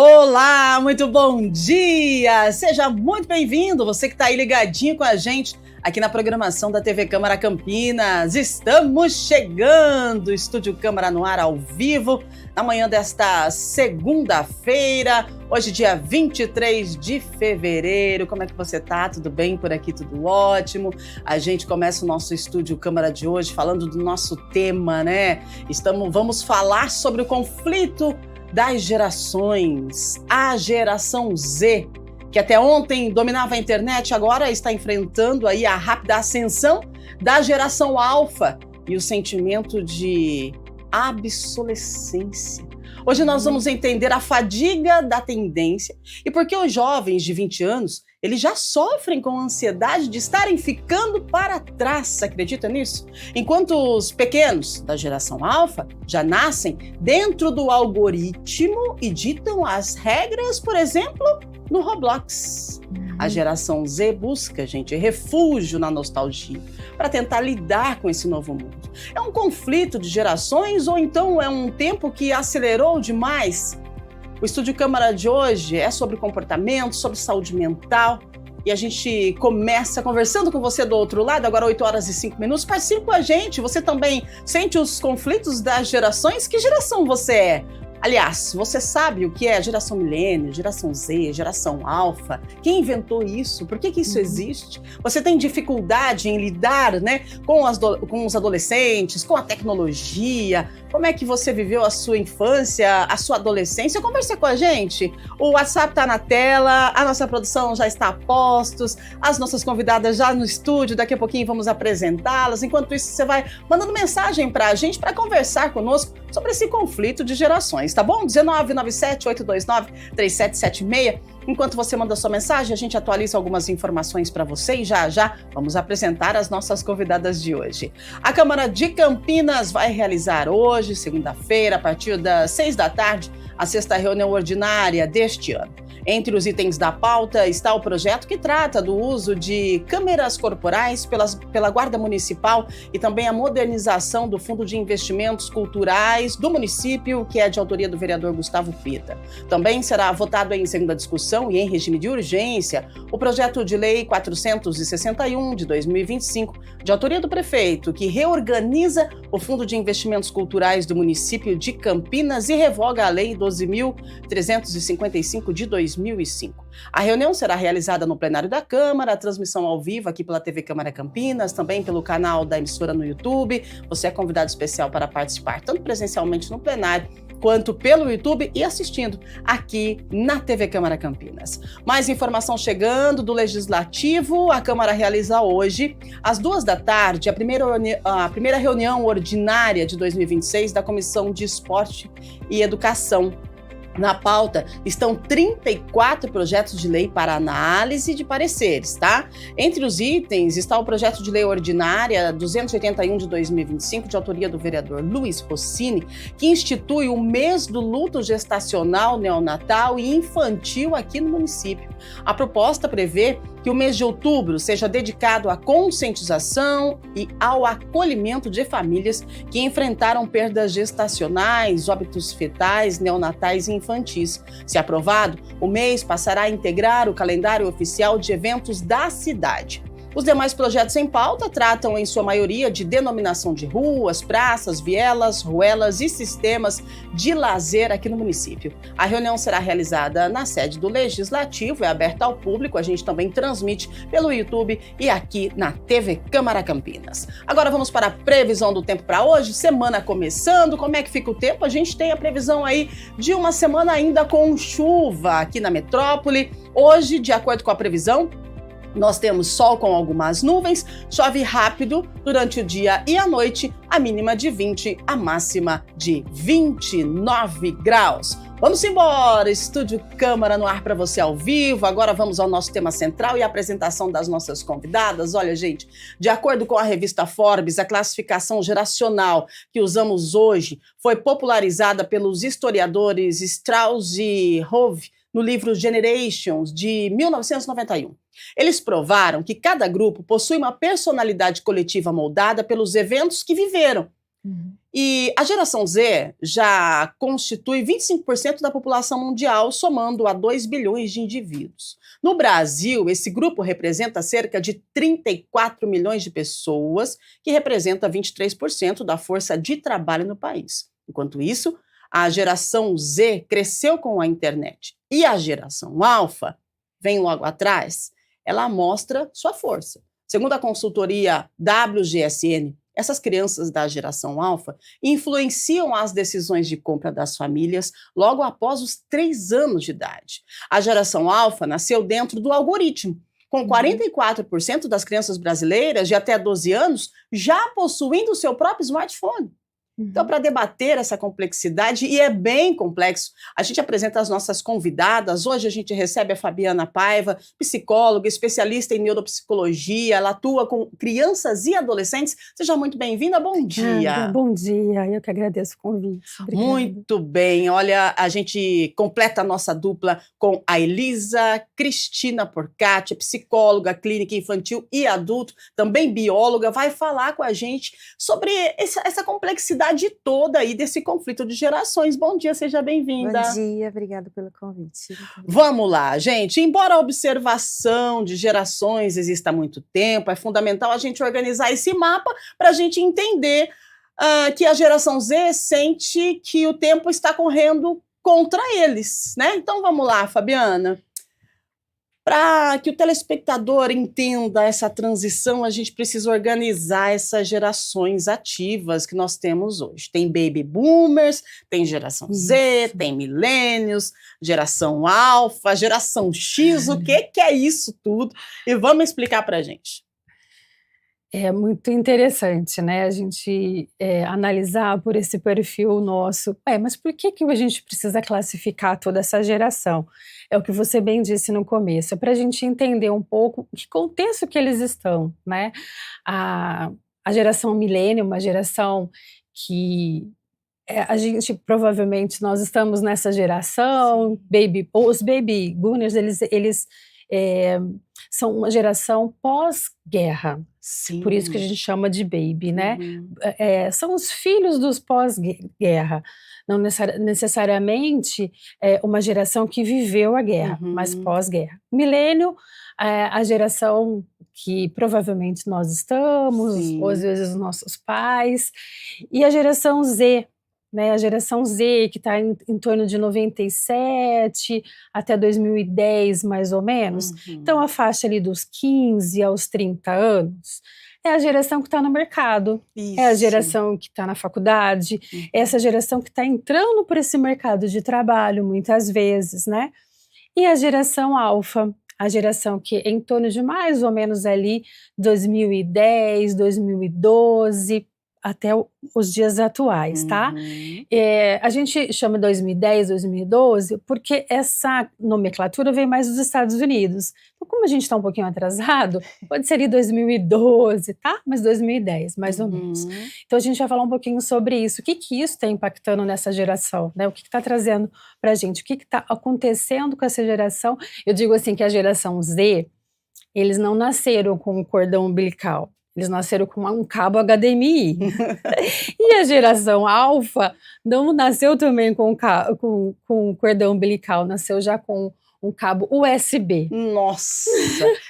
Olá, muito bom dia! Seja muito bem-vindo, você que está aí ligadinho com a gente aqui na programação da TV Câmara Campinas. Estamos chegando, Estúdio Câmara no ar ao vivo, na manhã desta segunda-feira, hoje dia 23 de fevereiro. Como é que você tá? Tudo bem por aqui? Tudo ótimo. A gente começa o nosso Estúdio Câmara de hoje falando do nosso tema, né? Vamos falar sobre o conflito das gerações, a geração Z, que até ontem dominava a internet, agora está enfrentando aí a rápida ascensão da geração Alfa e o sentimento de obsolescência. Hoje nós vamos entender a fadiga da tendência e por que os jovens de 20 anos eles já sofrem com a ansiedade de estarem ficando para trás, acredita nisso? Enquanto os pequenos da geração Alfa já nascem dentro do algoritmo e ditam as regras, por exemplo, no Roblox. A geração Z busca, gente, refúgio na nostalgia para tentar lidar com esse novo mundo. É um conflito de gerações ou então é um tempo que acelerou demais? O Estúdio Câmara de hoje é sobre comportamento, sobre saúde mental. E a gente começa conversando com você do outro lado, agora 8 horas e 5 minutos. Participe com a gente. Você também sente os conflitos das gerações? Que geração você é? Aliás, você sabe o que é geração milênio, geração Z, geração alfa? Quem inventou isso? Por que isso existe? Você tem dificuldade em lidar, né, com os adolescentes, com a tecnologia? Como é que você viveu a sua infância, a sua adolescência? Conversa com a gente. O WhatsApp está na tela, a nossa produção já está a postos, as nossas convidadas já no estúdio, daqui a pouquinho vamos apresentá-las. Enquanto isso, você vai mandando mensagem para a gente para conversar conosco sobre esse conflito de gerações, tá bom? 1997-829-3776. Enquanto você manda sua mensagem, a gente atualiza algumas informações para você e já vamos apresentar as nossas convidadas de hoje. A Câmara de Campinas vai realizar hoje, segunda-feira, a partir das 6 da tarde, a sexta reunião ordinária deste ano. Entre os itens da pauta está o projeto que trata do uso de câmeras corporais pela Guarda Municipal e também a modernização do Fundo de Investimentos Culturais do município, que é de autoria do vereador Gustavo Pita. Também será votado em segunda discussão e em regime de urgência o projeto de lei 461 de 2025, de autoria do prefeito, que reorganiza o Fundo de Investimentos Culturais do município de Campinas e revoga a lei 12.355 de 2005. A reunião será realizada no plenário da Câmara, a transmissão ao vivo aqui pela TV Câmara Campinas, também pelo canal da emissora no YouTube. Você é convidado especial para participar, tanto presencialmente no plenário, quanto pelo YouTube e assistindo aqui na TV Câmara Campinas. Mais informação chegando do Legislativo. A Câmara realiza hoje, às 2 da tarde, a primeira reunião ordinária de 2026 da Comissão de Esporte e Educação. Na pauta estão 34 projetos de lei para análise de pareceres, tá? Entre os itens está o projeto de lei ordinária 281 de 2025, de autoria do vereador Luiz Rossini, que institui o mês do luto gestacional, neonatal e infantil aqui no município. A proposta prevê que o mês de outubro seja dedicado à conscientização e ao acolhimento de famílias que enfrentaram perdas gestacionais, óbitos fetais, neonatais e infantis. Se aprovado, o mês passará a integrar o calendário oficial de eventos da cidade. Os demais projetos em pauta tratam, em sua maioria, de denominação de ruas, praças, vielas, ruelas e sistemas de lazer aqui no município. A reunião será realizada na sede do Legislativo, é aberta ao público, a gente também transmite pelo YouTube e aqui na TV Câmara Campinas. Agora vamos para a previsão do tempo para hoje, semana começando, como é que fica o tempo? A gente tem a previsão aí de uma semana ainda com chuva aqui na metrópole. Hoje, de acordo com a previsão, nós temos sol com algumas nuvens, chove rápido durante o dia e a noite, a mínima de 20, a máxima de 29 graus. Vamos embora, Estúdio Câmara no ar para você ao vivo. Agora vamos ao nosso tema central e a apresentação das nossas convidadas. Olha, gente, de acordo com a revista Forbes, a classificação geracional que usamos hoje foi popularizada pelos historiadores Strauss e Hove no livro Generations, de 1991. Eles provaram que cada grupo possui uma personalidade coletiva moldada pelos eventos que viveram. E a geração Z já constitui 25% da população mundial, somando a 2 bilhões de indivíduos. No Brasil, esse grupo representa cerca de 34 milhões de pessoas, que representa 23% da força de trabalho no país. Enquanto isso, a geração Z cresceu com a internet. E a geração Alfa vem logo atrás, ela mostra sua força. Segundo a consultoria WGSN, essas crianças da geração Alfa influenciam as decisões de compra das famílias logo após os 3 anos de idade. A geração Alfa nasceu dentro do algoritmo, com 44% das crianças brasileiras de até 12 anos já possuindo o seu próprio smartphone. Então, para debater essa complexidade, e é bem complexo, a gente apresenta as nossas convidadas. Hoje a gente recebe a Fabiana Paiva, psicóloga, especialista em neuropsicologia, ela atua com crianças e adolescentes. Seja muito bem-vinda, bom dia. Bom dia, eu que agradeço o convite. Obrigada. Muito bem, olha, a gente completa a nossa dupla com a Elisa Cristina Porcati, psicóloga clínica infantil e adulto, também bióloga, vai falar com a gente sobre essa complexidade toda aí desse conflito de gerações. Bom dia, seja bem-vinda. Bom dia, obrigada pelo convite. Vamos lá, gente. Embora a observação de gerações exista há muito tempo, é fundamental a gente organizar esse mapa para a gente entender que a geração Z sente que o tempo está correndo contra eles, né? Então vamos lá, Fabiana. Para que o telespectador entenda essa transição, a gente precisa organizar essas gerações ativas que nós temos hoje. Tem baby boomers, tem geração Z, tem millennials, geração alfa, geração X, o que é isso tudo? E vamos explicar para a gente. É muito interessante, né, a gente analisar por esse perfil nosso. Mas por que a gente precisa classificar toda essa geração? É o que você bem disse no começo, é para a gente entender um pouco que contexto que eles estão, né? A geração millennial, uma geração que a gente provavelmente nós estamos nessa geração, os baby boomers, eles são uma geração pós-guerra. Sim. Por isso que a gente chama de baby, né? São os filhos dos pós-guerra. Não necessariamente uma geração que viveu a guerra, mas pós-guerra. Milênio, a geração que provavelmente nós estamos, ou às vezes os nossos pais, e a geração Z, né, a geração Z, que está em torno de 97 até 2010, mais ou menos. Então, a faixa ali dos 15 aos 30 anos é a geração que está no mercado, é a geração que está na faculdade, é essa geração que está entrando por esse mercado de trabalho, muitas vezes, né? E a geração alfa, a geração que é em torno de mais ou menos ali 2010, 2012, até os dias atuais, tá? A gente chama 2010, 2012, porque essa nomenclatura vem mais dos Estados Unidos. Então, como a gente está um pouquinho atrasado, pode ser ali 2012, tá? Mas 2010, mais ou menos. Então, a gente vai falar um pouquinho sobre isso. O que isso está impactando nessa geração, né? O que está trazendo para a gente? O que está acontecendo com essa geração? Eu digo assim que a geração Z, eles não nasceram com um cordão umbilical. Eles nasceram com um cabo HDMI. E a geração alfa não nasceu também com cordão umbilical, nasceu já com um cabo USB. Nossa,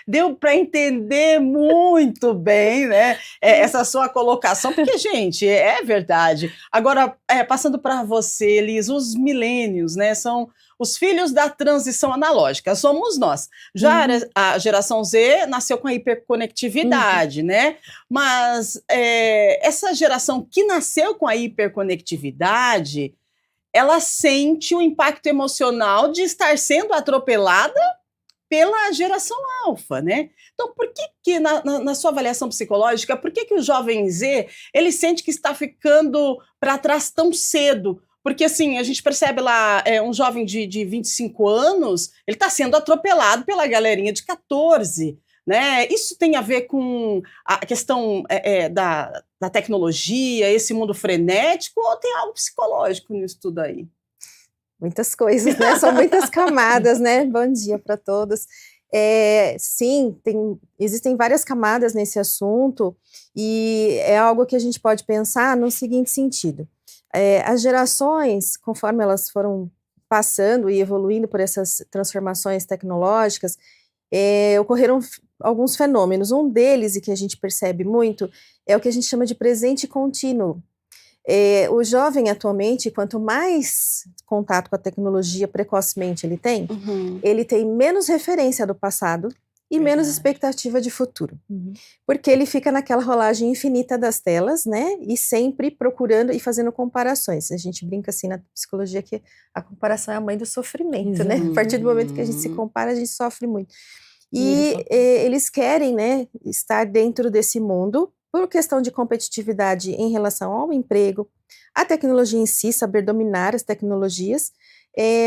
deu para entender muito bem, né, essa sua colocação, porque, gente, é verdade. Agora, passando para você, Elis, os milênios, né, são os filhos da transição analógica, somos nós. Já a geração Z nasceu com a hiperconectividade, né? Mas essa geração que nasceu com a hiperconectividade, ela sente o impacto emocional de estar sendo atropelada pela geração alfa, né? Então, por que na sua avaliação psicológica, por que o jovem Z, ele sente que está ficando para trás tão cedo? Porque, assim, a gente percebe lá, um jovem de 25 anos, ele está sendo atropelado pela galerinha de 14, né? Isso tem a ver com a questão da tecnologia, esse mundo frenético, ou tem algo psicológico nisso tudo aí? Muitas coisas, né? São muitas camadas, né? Bom dia para todos. Sim, existem várias camadas nesse assunto e é algo que a gente pode pensar no seguinte sentido. As gerações, conforme elas foram passando e evoluindo por essas transformações tecnológicas, ocorreram alguns fenômenos. Um deles, e que a gente percebe muito, é o que a gente chama de presente contínuo. O jovem atualmente, quanto mais contato com a tecnologia precocemente ele tem menos referência do passado e menos expectativa de futuro. Porque ele fica naquela rolagem infinita das telas, né? E sempre procurando e fazendo comparações. A gente brinca assim na psicologia que a comparação é a mãe do sofrimento, né? A partir do momento que a gente se compara, a gente sofre muito. E eles querem, né, estar dentro desse mundo por questão de competitividade em relação ao emprego, a tecnologia em si, saber dominar as tecnologias,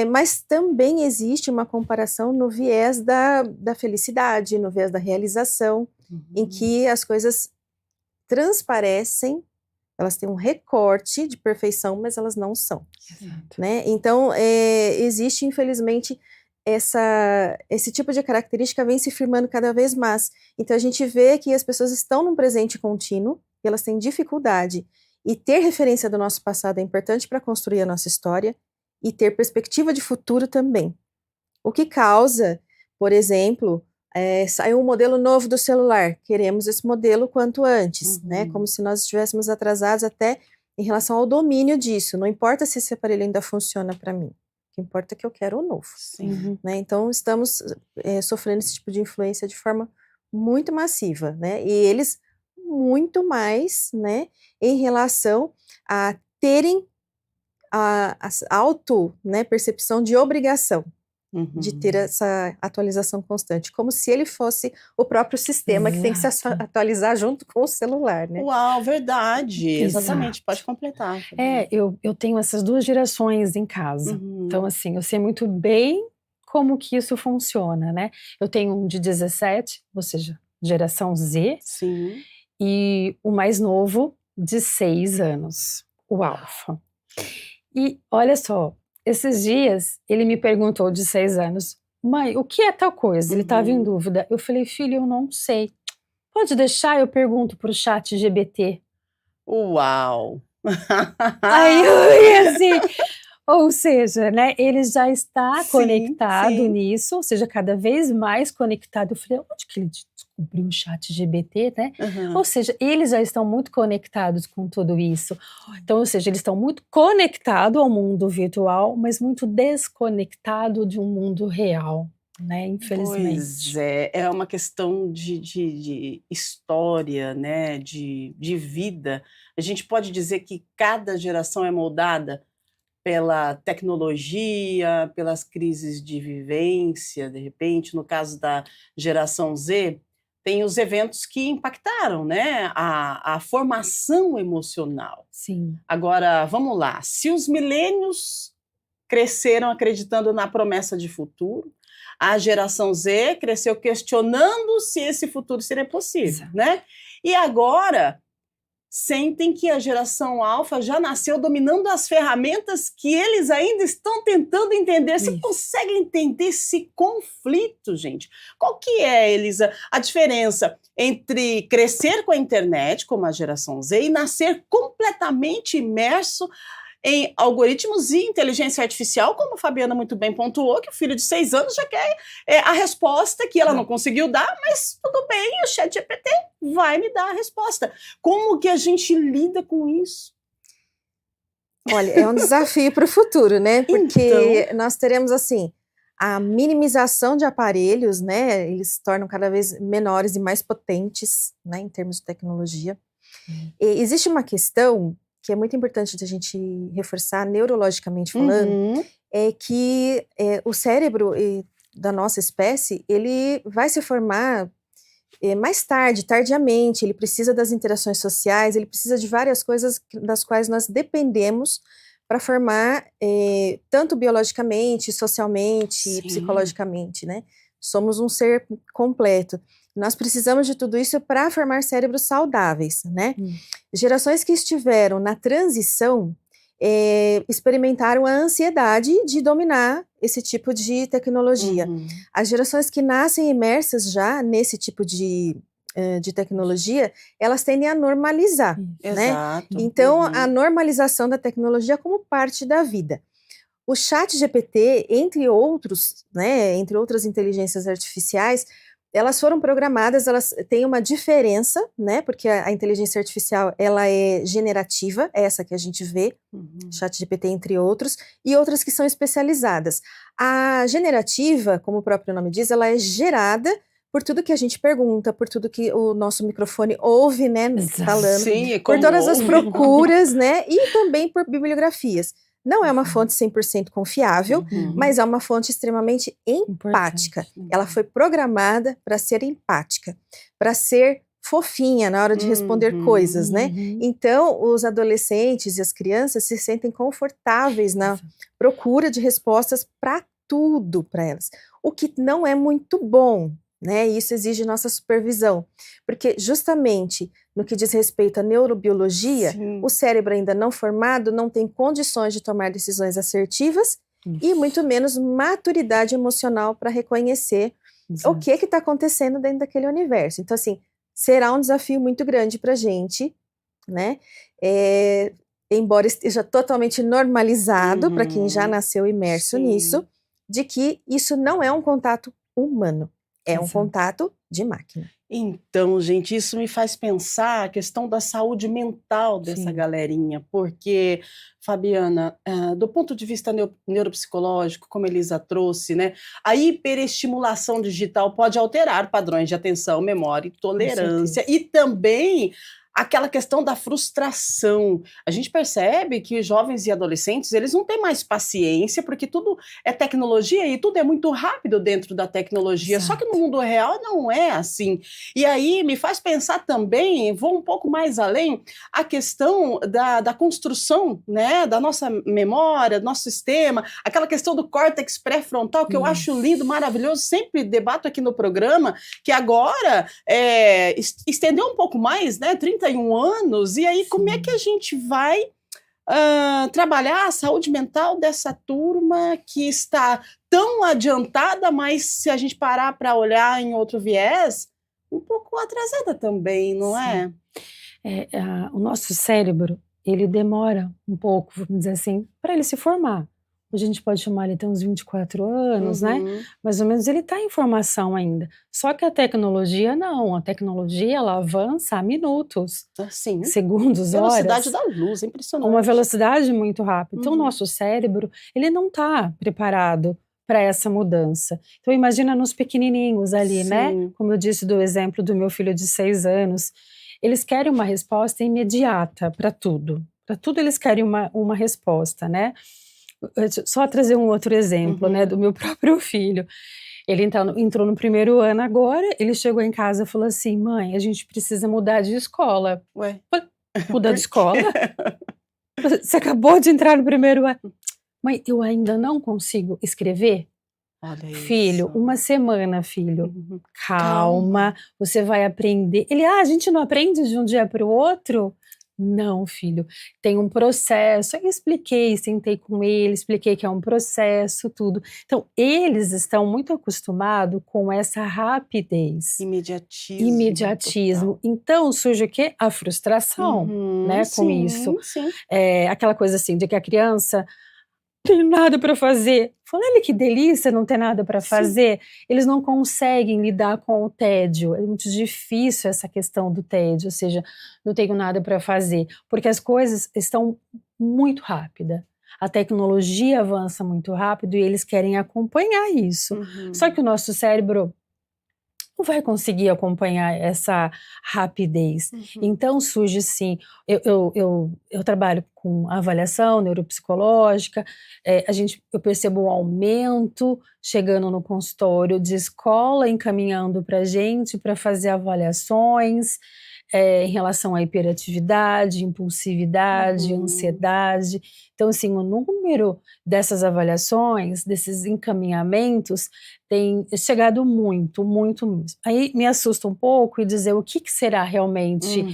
mas também existe uma comparação no viés da felicidade, no viés da realização, em que as coisas transparecem, elas têm um recorte de perfeição, mas elas não são. Né? Então, existe, infelizmente, esse tipo de característica vem se firmando cada vez mais. Então, a gente vê que as pessoas estão num presente contínuo, e elas têm dificuldade. E ter referência do nosso passado é importante para construir a nossa história, e ter perspectiva de futuro também. O que causa, por exemplo, saiu um modelo novo do celular, queremos esse modelo quanto antes, né? Como se nós estivéssemos atrasados até em relação ao domínio disso. Não importa se esse aparelho ainda funciona para mim. O que importa é que eu quero o novo. Né? Então, estamos sofrendo esse tipo de influência de forma muito massiva, né? E eles muito mais, né, em relação a terem a auto-percepção de obrigação de ter essa atualização constante, como se ele fosse o próprio sistema que tem que se atualizar junto com o celular, né? Uau, verdade, exatamente, pode completar. Eu tenho essas duas gerações em casa, então assim, eu sei muito bem como que isso funciona, né? Eu tenho um de 17, ou seja, geração Z, e o mais novo de 6 anos, o Alfa. E olha só, esses dias ele me perguntou de 6 anos, mãe, o que é tal coisa? Ele estava em dúvida. Eu falei, filho, eu não sei. Pode deixar, eu pergunto para o ChatGPT. Uau! Aí eu assim, ou seja, né, ele já está conectado nisso, ou seja, cada vez mais conectado. Eu falei, onde que ele descobriu o ChatGPT, né? Ou seja, eles já estão muito conectados com tudo isso. Então, ou seja, eles estão muito conectados ao mundo virtual, mas muito desconectado de um mundo real, né? Infelizmente. Pois é uma questão de história, né? De vida. A gente pode dizer que cada geração é moldada pela tecnologia, pelas crises de vivência, de repente, no caso da geração Z, tem os eventos que impactaram, né, a formação emocional. Sim. Agora, vamos lá, se os milênios cresceram acreditando na promessa de futuro, a geração Z cresceu questionando se esse futuro seria possível, né? E agora sentem que a geração alfa já nasceu dominando as ferramentas que eles ainda estão tentando entender. Você consegue entender esse conflito, gente? Qual que é, Elisa, a diferença entre crescer com a internet, como a geração Z, e nascer completamente imerso em algoritmos e inteligência artificial, como a Fabiana muito bem pontuou, que o filho de 6 anos já quer a resposta que ela não conseguiu dar, mas tudo bem, o ChatGPT vai me dar a resposta. Como que a gente lida com isso? Olha, é um desafio para o futuro, né? Porque nós teremos, assim, a minimização de aparelhos, né? Eles se tornam cada vez menores e mais potentes, né? Em termos de tecnologia. E existe uma questão que é muito importante de a gente reforçar, neurologicamente falando, é que o cérebro da nossa espécie, ele vai se formar mais tardiamente, ele precisa das interações sociais, ele precisa de várias coisas das quais nós dependemos para formar, tanto biologicamente, socialmente, psicologicamente, né? Somos um ser completo. Nós precisamos de tudo isso para formar cérebros saudáveis, né? Gerações que estiveram na transição, experimentaram a ansiedade de dominar esse tipo de tecnologia. As gerações que nascem imersas já nesse tipo de tecnologia, elas tendem a normalizar, né? Exato. Então, a normalização da tecnologia como parte da vida. O ChatGPT, entre outros, né, entre outras inteligências artificiais, elas foram programadas, elas têm uma diferença, né, porque a inteligência artificial, ela é generativa, essa que a gente vê, ChatGPT entre outros, e outras que são especializadas. A generativa, como o próprio nome diz, ela é gerada por tudo que a gente pergunta, por tudo que o nosso microfone ouve, né, falando, Sim, por todas as procuras, né, e também por bibliografias. Não é uma fonte 100% confiável, mas é uma fonte extremamente empática. Ela foi programada para ser empática, para ser fofinha na hora de responder coisas, né? Então, os adolescentes e as crianças se sentem confortáveis na procura de respostas para tudo para elas, o que não é muito bom, né? Isso exige nossa supervisão, porque justamente no que diz respeito à neurobiologia, o cérebro ainda não formado não tem condições de tomar decisões assertivas e muito menos maturidade emocional para reconhecer o que está acontecendo dentro daquele universo. Então, assim, será um desafio muito grande para a gente, né? Embora esteja totalmente normalizado para quem já nasceu imerso nisso, de que isso não é um contato humano, é um contato de máquina. Então, gente, isso me faz pensar a questão da saúde mental dessa galerinha, porque, Fabiana, do ponto de vista neuropsicológico, como a Elisa trouxe, né, a hiperestimulação digital pode alterar padrões de atenção, memória e tolerância, e também aquela questão da frustração. A gente percebe que jovens e adolescentes, eles não têm mais paciência, porque tudo é tecnologia e tudo é muito rápido dentro da tecnologia. Só que no mundo real não é assim. E aí me faz pensar também, vou um pouco mais além, a questão da construção, né, da nossa memória, do nosso sistema, aquela questão do córtex pré-frontal, que eu acho lindo, maravilhoso, sempre debato aqui no programa, que agora estendeu um pouco mais, né, 31 anos, e aí como é que a gente vai trabalhar a saúde mental dessa turma que está tão adiantada, mas se a gente parar para olhar em outro viés, um pouco atrasada também, não é? O nosso cérebro, ele demora um pouco, vamos dizer assim, para ele se formar. A gente pode chamar ele até uns 24 anos, né? Mais ou menos ele está em formação ainda. Só que a tecnologia não. A tecnologia, ela avança a minutos, segundos, horas. Velocidade da luz, é impressionante. Uma velocidade muito rápida. Então, o nosso cérebro, ele não está preparado para essa mudança. Então, imagina nos pequenininhos ali, né? Como eu disse do exemplo do meu filho de 6 anos. Eles querem uma resposta imediata para tudo. Para tudo eles querem uma resposta, né? Só trazer um outro exemplo, né, do meu próprio filho. Ele entrou no 1º ano agora, ele chegou em casa e falou assim: mãe, a gente precisa mudar de escola. Ué? Mudar de escola? Você acabou de entrar no 1º ano. Mãe, eu ainda não consigo escrever? Olha filho, isso. uma semana, filho. Calma, você vai aprender. Ele, a gente não aprende de um dia para o outro? Não, filho, tem um processo. Eu expliquei, sentei com ele, expliquei que é um processo, tudo. Então, eles estão muito acostumados com essa rapidez. Imediatismo. Então, surge o quê? A frustração, né, com isso. Aquela coisa assim, de que a criança tem nada para fazer. Olha que delícia não ter nada para fazer. Eles não conseguem lidar com o tédio. É muito difícil essa questão do tédio, ou seja, não tenho nada para fazer, porque as coisas estão muito rápidas. A tecnologia avança muito rápido e eles querem acompanhar isso. Só que o nosso cérebro não vai conseguir acompanhar essa rapidez. Então surge sim, eu trabalho com avaliação neuropsicológica, eu percebo um aumento chegando no consultório de escola encaminhando para a gente para fazer avaliações, em relação à hiperatividade, impulsividade, ansiedade. Então, assim, o número dessas avaliações, desses encaminhamentos, tem chegado muito, muito mesmo. Aí me assusta um pouco e dizer o que será realmente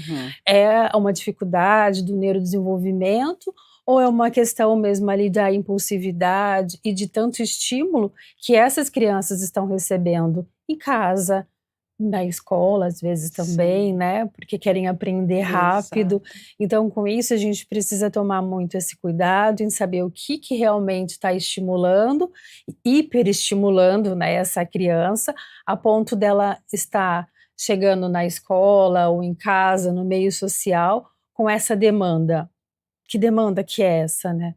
é uma dificuldade do neurodesenvolvimento ou é uma questão mesmo ali da impulsividade e de tanto estímulo que essas crianças estão recebendo em casa, na escola, às vezes também, né? Porque querem aprender rápido. Então, com isso, a gente precisa tomar muito esse cuidado em saber o que realmente está estimulando, hiperestimulando, né, essa criança, a ponto dela estar chegando na escola ou em casa, no meio social, com essa demanda. Que demanda que é essa, né?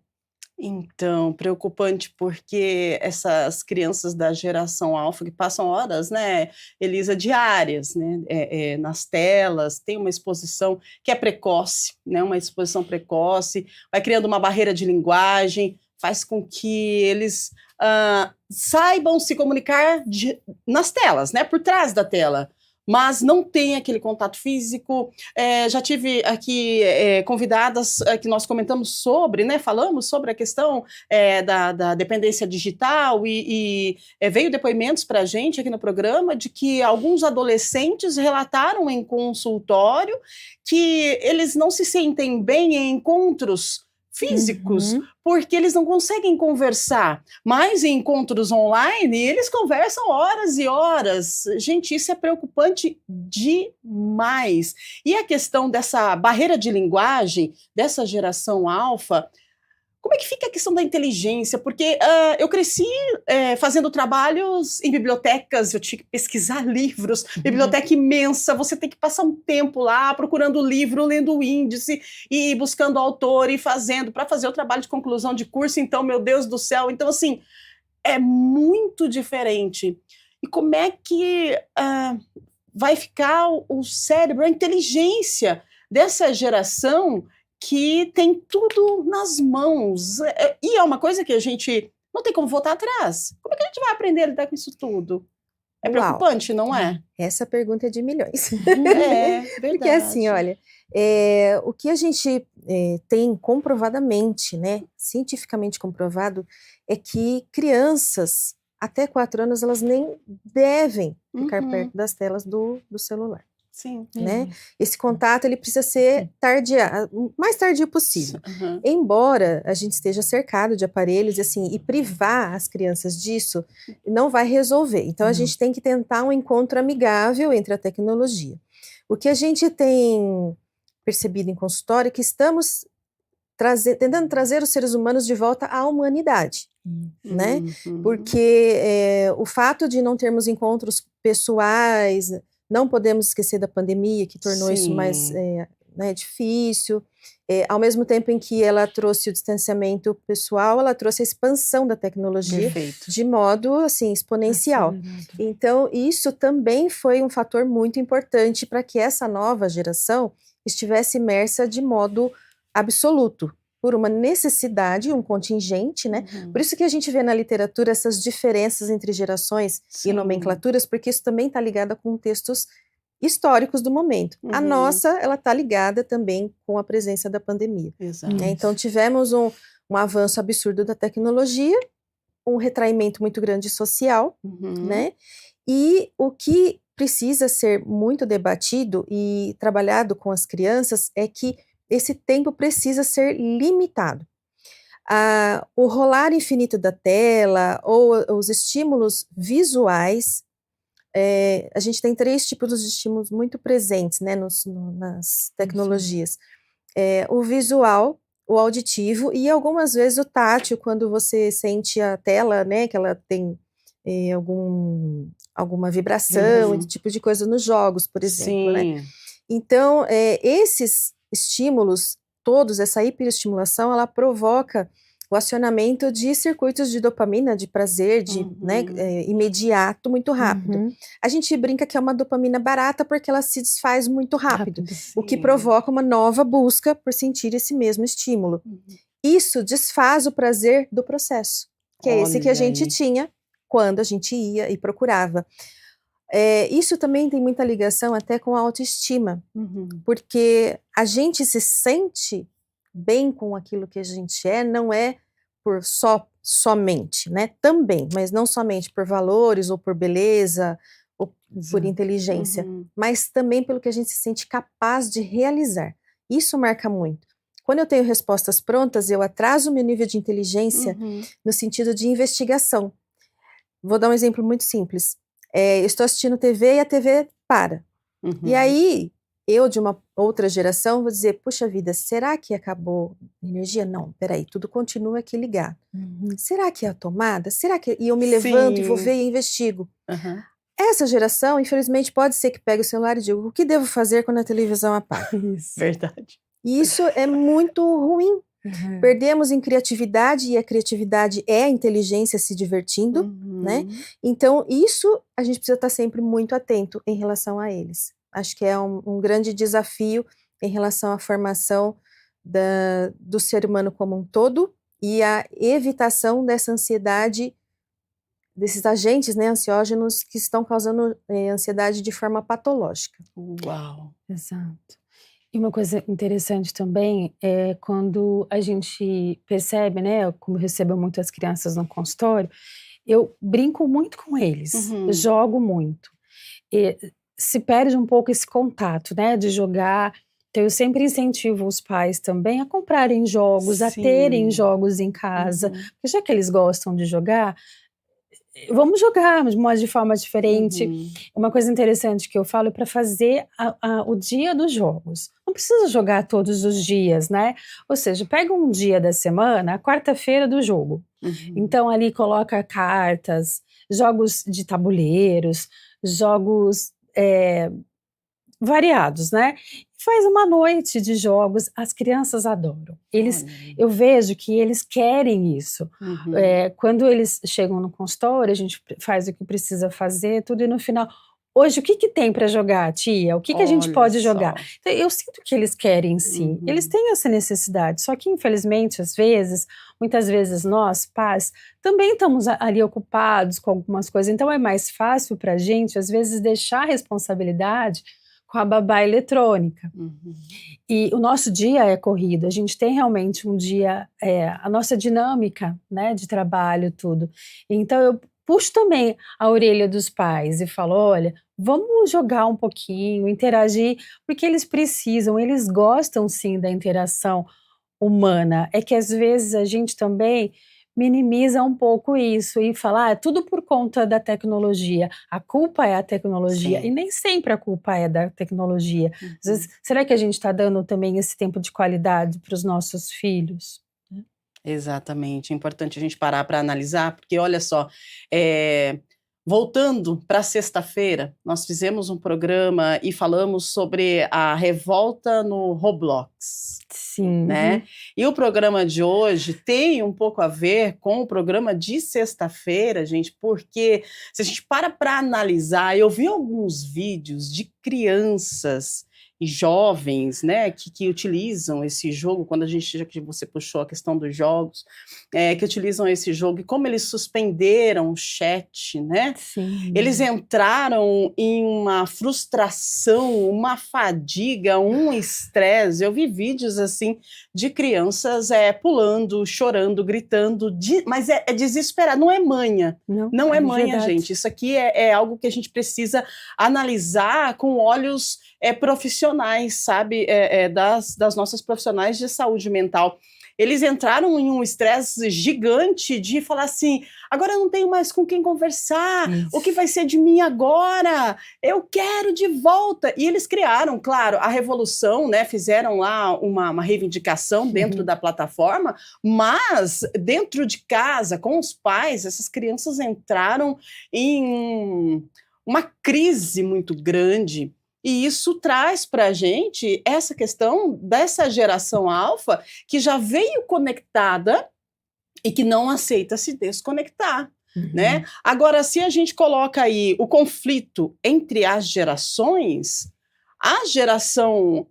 Então, preocupante porque essas crianças da geração alfa que passam horas, né, Elisa, diárias, né, nas telas, tem uma exposição que é precoce, né, uma exposição precoce, vai criando uma barreira de linguagem, faz com que eles saibam se comunicar nas telas, né, por trás da tela, mas não tem aquele contato físico. Já tive aqui convidadas que nós comentamos sobre, né, falamos sobre a questão da dependência digital e veio depoimentos para a gente aqui no programa de que alguns adolescentes relataram em consultório que eles não se sentem bem em encontros físicos, porque eles não conseguem conversar, mas em encontros online eles conversam horas e horas. Gente, isso é preocupante demais. E a questão dessa barreira de linguagem, dessa geração alfa, como é que fica a questão da inteligência? Porque eu cresci fazendo trabalhos em bibliotecas, eu tinha que pesquisar livros, biblioteca imensa, você tem que passar um tempo lá procurando o livro, lendo o índice e buscando o autor e fazendo, para fazer o trabalho de conclusão de curso. Então, meu Deus do céu, então assim, é muito diferente. E como é que vai ficar o cérebro, a inteligência dessa geração que tem tudo nas mãos? E é uma coisa que a gente não tem como voltar atrás. Como é que a gente vai aprender a lidar com isso tudo? É preocupante, não é? Essa pergunta é de milhões. Verdade. Porque assim, olha, o que a gente tem comprovadamente, né, cientificamente comprovado, é que crianças até 4 anos, elas nem devem ficar perto das telas do celular. Sim. Né? Esse contato ele precisa ser o mais tardio possível. Embora a gente esteja cercado de aparelhos assim, e privar as crianças disso não vai resolver. Então a gente tem que tentar um encontro amigável entre a tecnologia. O que a gente tem percebido em consultório é que estamos tentando trazer os seres humanos de volta à humanidade. Né? Porque o fato de não termos encontros pessoais, não podemos esquecer da pandemia, que tornou isso mais difícil. Ao mesmo tempo em que ela trouxe o distanciamento pessoal, ela trouxe a expansão da tecnologia de modo assim, exponencial. Então, isso também foi um fator muito importante para que essa nova geração estivesse imersa de modo absoluto, por uma necessidade, um contingente, né? Por isso que a gente vê na literatura essas diferenças entre gerações e nomenclaturas, porque isso também está ligado a contextos históricos do momento. A nossa, ela está ligada também com a presença da pandemia. Né? Então, tivemos um avanço absurdo da tecnologia, um retraimento muito grande social, né? E o que precisa ser muito debatido e trabalhado com as crianças é que esse tempo precisa ser limitado. O rolar infinito da tela ou os estímulos visuais, a gente tem 3 tipos de estímulos muito presentes, né, nas tecnologias. O visual, o auditivo e algumas vezes o tátil, quando você sente a tela, né, que ela tem alguma vibração, esse tipo de coisa nos jogos, por exemplo. Né? Então, esses estímulos, todos, essa hiperestimulação, ela provoca o acionamento de circuitos de dopamina, de prazer, né, imediato, muito rápido. A gente brinca que é uma dopamina barata porque ela se desfaz muito rápido, o que provoca uma nova busca por sentir esse mesmo estímulo. Isso desfaz o prazer do processo, que é esse que a gente tinha quando a gente ia e procurava. Isso também tem muita ligação até com a autoestima, porque a gente se sente bem com aquilo que a gente não é por somente, né? Também, mas não somente por valores ou por beleza ou por inteligência, mas também pelo que a gente se sente capaz de realizar. Isso marca muito. Quando eu tenho respostas prontas, eu atraso meu nível de inteligência no sentido de investigação. Vou dar um exemplo muito simples. Eu estou assistindo TV e a TV para. E aí, eu de uma outra geração vou dizer, puxa vida, será que acabou a energia? Não, peraí, tudo continua aqui ligado. Será que é a tomada? Será que... E eu me levanto e vou ver e investigo. Essa geração, infelizmente, pode ser que pegue o celular e diga, o que devo fazer quando a televisão apaga? Verdade. E isso é muito ruim. Perdemos em criatividade, e a criatividade é a inteligência se divertindo, né? Então, isso a gente precisa estar sempre muito atento em relação a eles. Acho que é um grande desafio em relação à formação do ser humano como um todo e a evitação dessa ansiedade, desses agentes, né, ansiógenos que estão causando ansiedade de forma patológica. Uau! Exato. E uma coisa interessante também é quando a gente percebe, né, como eu recebo muitas crianças no consultório, eu brinco muito com eles, jogo muito. E se perde um pouco esse contato, né, de jogar. Então eu sempre incentivo os pais também a comprarem jogos, a terem jogos em casa, porque já que eles gostam de jogar, vamos jogar de forma diferente. Uma coisa interessante que eu falo é para fazer o dia dos jogos. Não precisa jogar todos os dias, né? Ou seja, pega um dia da semana, a quarta-feira do jogo. Então ali coloca cartas, jogos de tabuleiros, jogos variados, né? Faz uma noite de jogos, as crianças adoram. Eu vejo que eles querem isso. Quando eles chegam no consultório, a gente faz o que precisa fazer, tudo, e no final, hoje o que tem para jogar, tia? O que a gente pode jogar? Então, eu sinto que eles querem sim, eles têm essa necessidade, só que infelizmente, muitas vezes nós, pais, também estamos ali ocupados com algumas coisas, então é mais fácil para a gente, às vezes, deixar a responsabilidade com a babá eletrônica. E o nosso dia é corrido, a gente tem realmente um dia, a nossa dinâmica, né, de trabalho, tudo. Então eu puxo também a orelha dos pais e falo, olha, vamos jogar um pouquinho, interagir, porque eles precisam, eles gostam sim da interação humana. É que às vezes a gente também minimiza um pouco isso e fala, é tudo por conta da tecnologia, a culpa é a tecnologia, e nem sempre a culpa é da tecnologia. Às vezes, será que a gente está dando também esse tempo de qualidade para os nossos filhos? Exatamente, é importante a gente parar para analisar, porque olha só, voltando para sexta-feira, nós fizemos um programa e falamos sobre a revolta no Roblox. Sim. Né? E o programa de hoje tem um pouco a ver com o programa de sexta-feira, gente, porque se a gente para analisar, eu vi alguns vídeos de crianças e jovens, né, que utilizam esse jogo, já que você puxou a questão dos jogos, que utilizam esse jogo, e como eles suspenderam o chat, né? Sim. Eles entraram em uma frustração, uma fadiga, um estresse. Eu vi vídeos, assim, de crianças pulando, chorando, gritando, mas é desesperado, não é manha. Não é manha, verdade. gente. Isso aqui é algo que a gente precisa analisar com olhos profissionais, sabe, das nossas profissionais de saúde mental. Eles entraram em um estresse gigante de falar assim, agora eu não tenho mais com quem conversar, o que vai ser de mim agora? Eu quero de volta. E eles criaram, claro, a revolução, né? Fizeram lá uma reivindicação dentro da plataforma, mas dentro de casa, com os pais, essas crianças entraram em uma crise muito grande. E isso traz para a gente essa questão dessa geração alfa que já veio conectada e que não aceita se desconectar, né? Agora, se a gente coloca aí o conflito entre as gerações, a geração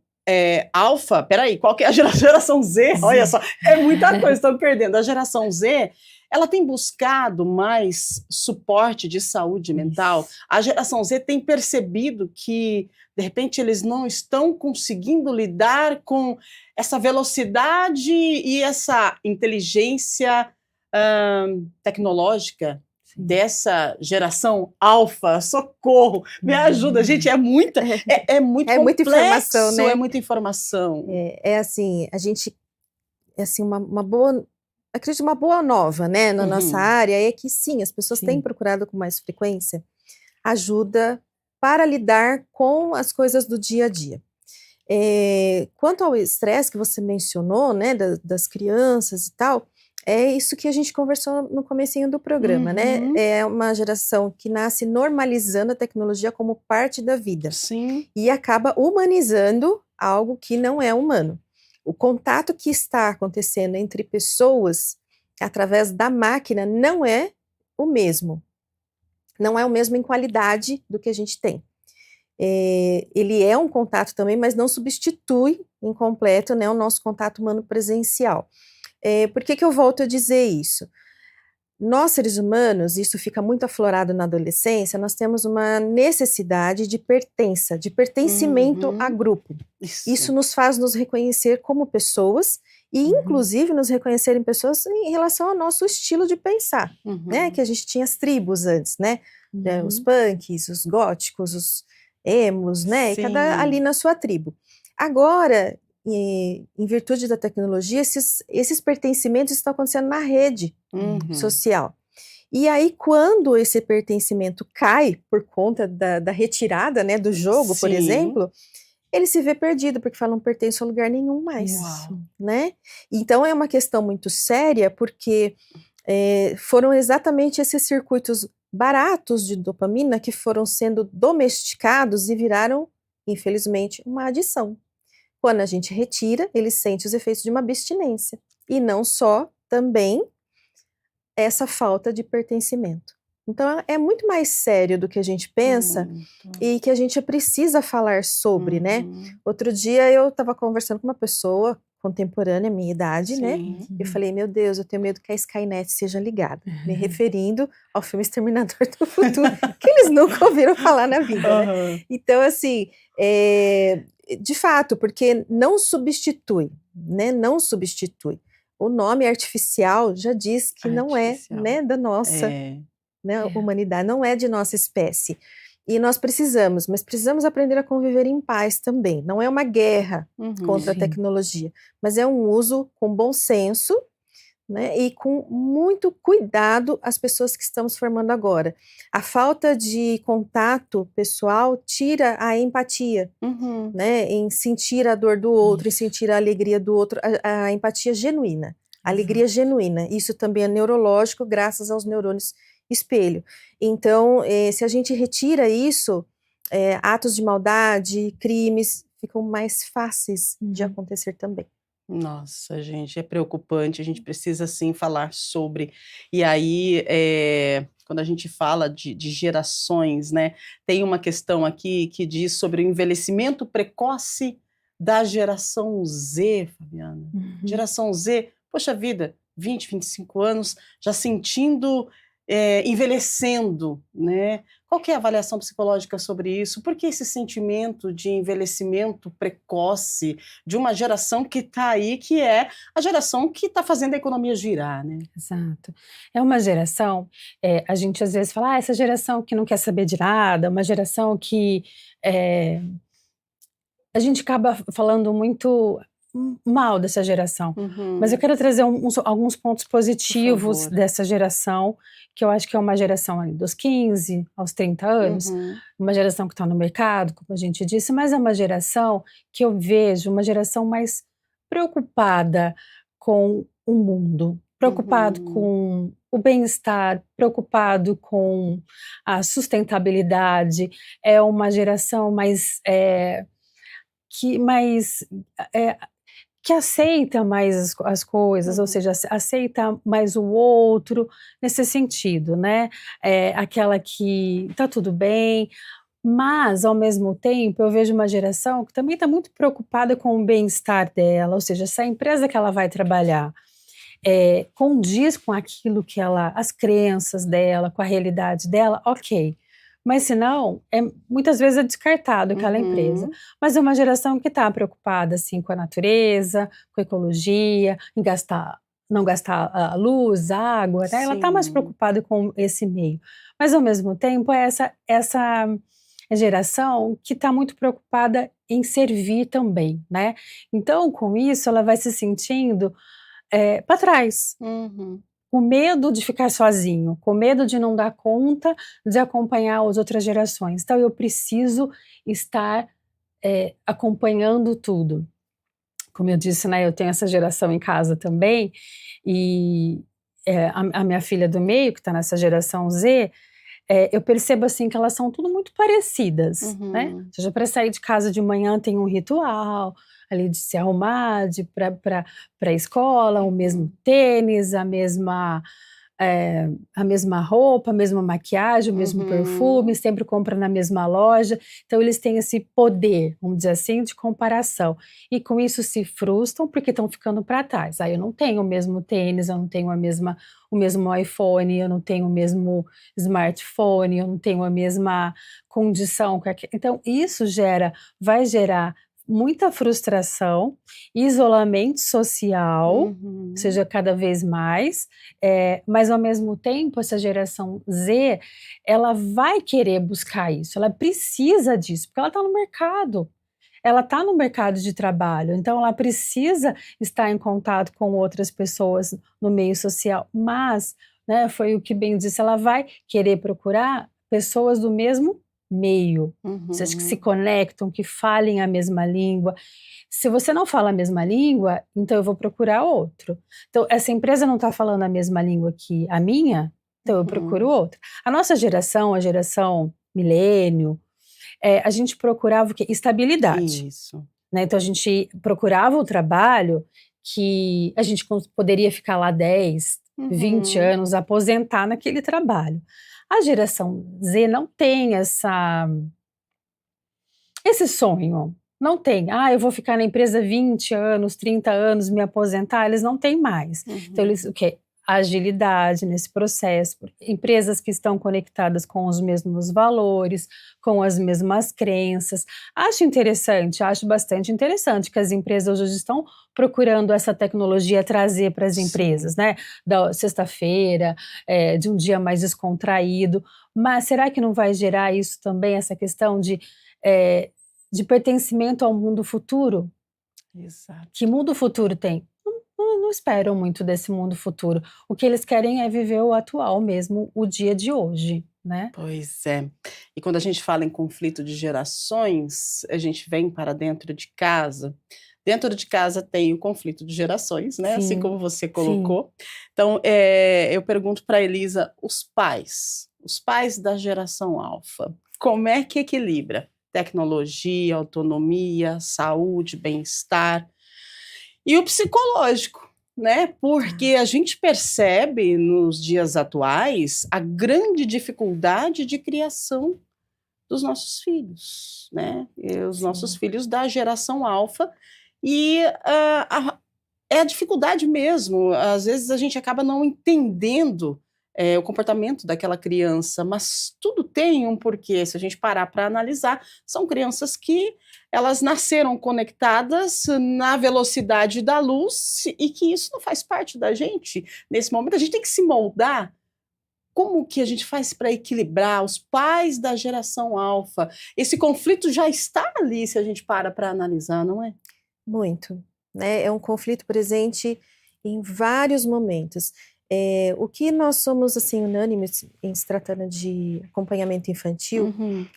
alfa, peraí, qual que é a geração Z? Olha só, é muita coisa, estamos perdendo. A geração Z, ela tem buscado mais suporte de saúde mental? A geração Z tem percebido que, de repente, eles não estão conseguindo lidar com essa velocidade e essa inteligência tecnológica dessa geração alfa? Socorro, me ajuda, gente, é muito complexo, muita informação, né? É muita informação. É assim, a gente, assim, uma boa, acredito, uma boa nova, né, na nossa área é que sim, as pessoas têm procurado com mais frequência ajuda para lidar com as coisas do dia a dia. Quanto ao estresse que você mencionou, né, das crianças e tal, é isso que a gente conversou no comecinho do programa, né? É uma geração que nasce normalizando a tecnologia como parte da vida. Sim. E acaba humanizando algo que não é humano. O contato que está acontecendo entre pessoas através da máquina não é o mesmo. Não é o mesmo em qualidade do que a gente tem. Ele é um contato também, mas não substitui em completo, né, o nosso contato humano presencial. Por que eu volto a dizer isso? Nós, seres humanos, isso fica muito aflorado na adolescência, nós temos uma necessidade de pertença, de pertencimento a grupo. Isso nos faz nos reconhecer como pessoas e, inclusive, nos reconhecer em pessoas em relação ao nosso estilo de pensar, né? Que a gente tinha as tribos antes, né? Os punks, os góticos, os emos, né? E cada ali na sua tribo. Agora, em virtude da tecnologia, esses pertencimentos estão acontecendo na rede social. E aí, quando esse pertencimento cai por conta da retirada, né, do jogo, por exemplo, ele se vê perdido, porque fala, não pertence a lugar nenhum mais, né? Então, é uma questão muito séria, porque foram exatamente esses circuitos baratos de dopamina que foram sendo domesticados e viraram, infelizmente, uma adição. Quando a gente retira, ele sente os efeitos de uma abstinência. E não só, também, essa falta de pertencimento. Então, é muito mais sério do que a gente pensa e que a gente precisa falar sobre, né? Outro dia eu estava conversando com uma pessoa contemporânea, minha idade, né? Eu falei, meu Deus, eu tenho medo que a Skynet seja ligada. Me referindo ao filme Exterminador do Futuro, que eles nunca ouviram falar na vida, né? Então, assim, de fato, porque não substitui, né? Não substitui. O nome artificial já diz que não é, né, da nossa né, humanidade, não é de nossa espécie. E nós precisamos, mas precisamos aprender a conviver em paz também. Não é uma guerra contra a tecnologia, mas é um uso com bom senso, né, e com muito cuidado as pessoas que estamos formando agora. A falta de contato pessoal tira a empatia, né, em sentir a dor do outro, em sentir a alegria do outro, a empatia genuína, a alegria genuína. Isso também é neurológico, graças aos neurônios espelho. Então, se a gente retira isso, atos de maldade, crimes, ficam mais fáceis de acontecer também. Nossa, gente, é preocupante, a gente precisa sim falar sobre. E aí, quando a gente fala de gerações, né, tem uma questão aqui que diz sobre o envelhecimento precoce da geração Z, Fabiana. Geração Z, poxa vida, 20, 25 anos, já sentindo, envelhecendo, né? Qual que é a avaliação psicológica sobre isso? Por que esse sentimento de envelhecimento precoce de uma geração que está aí, que é a geração que está fazendo a economia girar, né? Exato. É uma geração, a gente às vezes fala, essa geração que não quer saber de nada, uma geração que a gente acaba falando muito mal dessa geração, mas eu quero trazer alguns pontos positivos dessa geração, que eu acho que é uma geração ali dos 15 aos 30 anos, uma geração que está no mercado, como a gente disse, mas é uma geração que eu vejo, uma geração mais preocupada com o mundo, preocupado com o bem-estar, preocupado com a sustentabilidade, é uma geração mais que aceita mais as coisas, ou seja, aceita mais o outro, nesse sentido, né? Aquela que tá tudo bem, mas, ao mesmo tempo, eu vejo uma geração que também está muito preocupada com o bem-estar dela, ou seja, se a empresa que ela vai trabalhar, condiz com aquilo que as crenças dela, com a realidade dela, ok. Mas se não, muitas vezes é descartado aquela empresa. Mas é uma geração que está preocupada assim, com a natureza, com a ecologia, em não gastar a luz, a água, né? Ela está mais preocupada com esse meio. Mas, ao mesmo tempo, é essa geração que está muito preocupada em servir também, né? Então, com isso, ela vai se sentindo para trás. Com medo de ficar sozinho, com medo de não dar conta de acompanhar as outras gerações. Então, eu preciso estar acompanhando tudo. Como eu disse, né, eu tenho essa geração em casa também, e a minha filha do meio, que está nessa geração Z, eu percebo assim que elas são tudo muito parecidas, né? Ou seja, para sair de casa de manhã tem um ritual ali de se arrumar, de para a escola, o mesmo tênis, a mesma roupa, a mesma maquiagem, o mesmo perfume, sempre compra na mesma loja. Então eles têm esse poder, vamos dizer assim, de comparação. E com isso se frustram porque estão ficando para trás. Eu não tenho o mesmo tênis, eu não tenho o mesmo iPhone, eu não tenho o mesmo smartphone, eu não tenho a mesma condição. Então isso vai gerar muita frustração, isolamento social, ou seja, cada vez mais, mas ao mesmo tempo essa geração Z, ela vai querer buscar isso, ela precisa disso, porque ela está no mercado. Ela está no mercado de trabalho, então ela precisa estar em contato com outras pessoas no meio social, mas, né, foi o que bem disse, ela vai querer procurar pessoas do mesmo meio, seja, que se conectam, que falem a mesma língua. Se você não fala a mesma língua, então eu vou procurar outro. Então, essa empresa não está falando a mesma língua que a minha, então eu procuro outra. A nossa geração, a geração milênio, a gente procurava o quê? Estabilidade. Isso. Né? Então, a gente procurava o trabalho que a gente poderia ficar lá 10, 20 anos, aposentar naquele trabalho. A geração Z não tem esse sonho, não tem. Eu vou ficar na empresa 20 anos, 30 anos, me aposentar, eles não têm mais. Então, eles, o quê? Agilidade nesse processo, empresas que estão conectadas com os mesmos valores, com as mesmas crenças. Acho bastante interessante que as empresas hoje estão procurando essa tecnologia trazer para as empresas, né? Da sexta-feira, de um dia mais descontraído. Mas será que não vai gerar isso também, essa questão de pertencimento ao mundo futuro? Exato. Que mundo futuro tem? Não esperam muito desse mundo futuro. O que eles querem é viver o atual mesmo, o dia de hoje, né? Pois é. E quando a gente fala em conflito de gerações, a gente vem para dentro de casa. Dentro de casa tem o conflito de gerações, né? Sim, Assim como você colocou. sim. Então, eu pergunto para a Elisa, os pais da geração alfa, como é que equilibra tecnologia, autonomia, saúde, bem-estar e o psicológico, né? Porque a gente percebe nos dias atuais a grande dificuldade de criação dos nossos filhos, né? E os nossos filhos da geração alfa, e é a dificuldade mesmo. Às vezes a gente acaba não entendendo o comportamento daquela criança, mas tudo tem um porquê. Se a gente parar para analisar, são crianças que elas nasceram conectadas na velocidade da luz e que isso não faz parte da gente. Nesse momento, a gente tem que se moldar. Como que a gente faz para equilibrar os pais da geração alfa? Esse conflito já está ali, se a gente para analisar, não é? Muito, né? É um conflito presente em vários momentos. O que nós somos, assim, unânimes em se tratando de acompanhamento infantil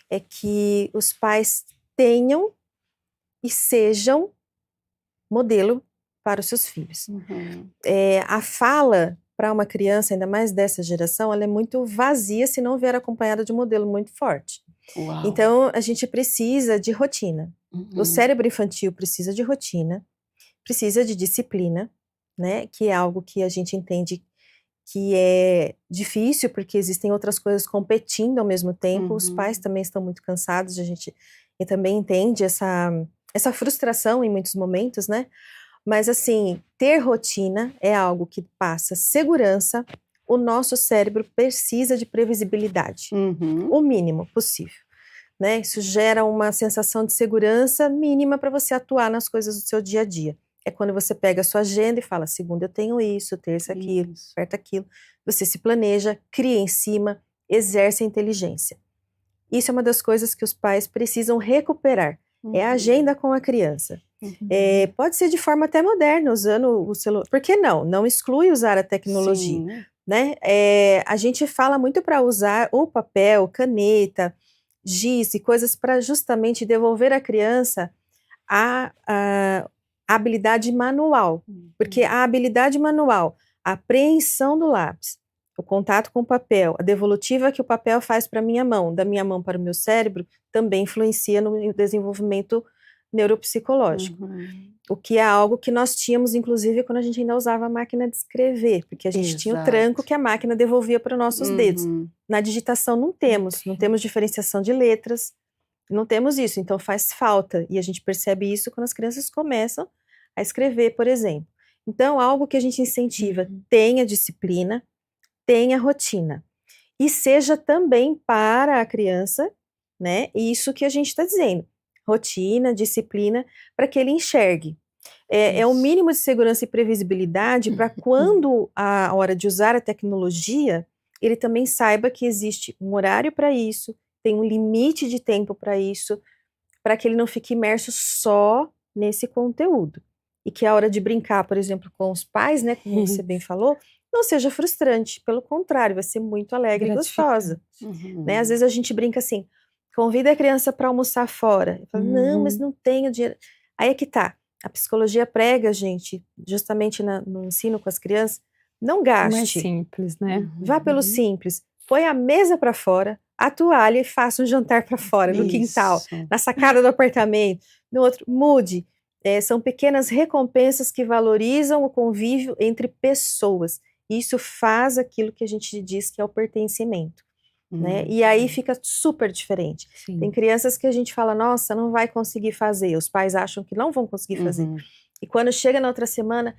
é que os pais tenham e sejam modelo para os seus filhos. A fala para uma criança, ainda mais dessa geração, ela é muito vazia se não vier acompanhada de um modelo muito forte. Uau. Então, a gente precisa de rotina. O cérebro infantil precisa de rotina, precisa de disciplina, né? Que é algo que a gente entende que é difícil, porque existem outras coisas competindo ao mesmo tempo. Os pais também estão muito cansados, a gente também entende essa frustração em muitos momentos, né? Mas assim, ter rotina é algo que passa segurança. O nosso cérebro precisa de previsibilidade, o mínimo possível, né? Isso gera uma sensação de segurança mínima para você atuar nas coisas do seu dia a dia. É quando você pega a sua agenda e fala, segunda eu tenho isso, terça aquilo, quarta aquilo. Você se planeja, cria em cima, exerce a inteligência. Isso é uma das coisas que os pais precisam recuperar. É a agenda com a criança. Pode ser de forma até moderna, usando o celular. Por que não? Não exclui usar a tecnologia. Sim. Né? A gente fala muito para usar o papel, caneta, giz e coisas para justamente devolver à criança a habilidade manual. Porque a habilidade manual, a apreensão do lápis, o contato com o papel, a devolutiva que o papel faz para a minha mão, da minha mão para o meu cérebro, também influencia no desenvolvimento neuropsicológico. O que é algo que nós tínhamos, inclusive, quando a gente ainda usava a máquina de escrever, porque a gente tinha o tranco que a máquina devolvia para os nossos dedos. Na digitação não temos diferenciação de letras, não temos isso, então faz falta, e a gente percebe isso quando as crianças começam a escrever, por exemplo. Então, algo que a gente incentiva, tenha disciplina, tenha rotina, e seja também para a criança, né, isso que a gente está dizendo, rotina, disciplina, para que ele enxergue. É o mínimo de segurança e previsibilidade para quando a hora de usar a tecnologia, ele também saiba que existe um horário para isso, tem um limite de tempo para isso, para que ele não fique imerso só nesse conteúdo. E que a hora de brincar, por exemplo, com os pais, né, como você bem falou, não seja frustrante, pelo contrário, vai ser muito alegre e gostosa. Né? Às vezes a gente brinca assim, convida a criança para almoçar fora. Fala, não, mas não tenho dinheiro. Aí é que tá. A psicologia prega, gente, justamente no ensino com as crianças, não gaste. Mais simples, né? Vá pelo simples. Põe a mesa para fora, a toalha e faça um jantar para fora, no quintal, na sacada do apartamento, no outro. Mude. São pequenas recompensas que valorizam o convívio entre pessoas. Isso faz aquilo que a gente diz que é o pertencimento. Né? E aí fica super diferente. Sim. Tem crianças que a gente fala, nossa, não vai conseguir fazer. Os pais acham que não vão conseguir fazer. E quando chega na outra semana,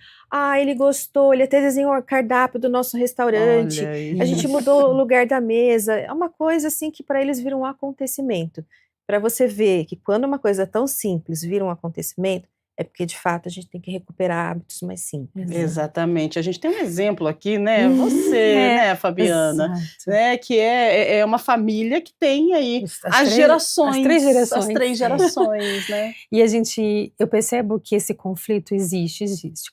ele gostou, ele até desenhou o cardápio do nosso restaurante, a gente mudou o lugar da mesa. É uma coisa assim que para eles vira um acontecimento. Para você ver que quando uma coisa tão simples vira um acontecimento, é porque, de fato, a gente tem que recuperar hábitos mais simples. Exatamente. A gente tem um exemplo aqui, né? Você, né, Fabiana? Né? Que é uma família que tem aí as três gerações, né? E eu percebo que esse conflito existe,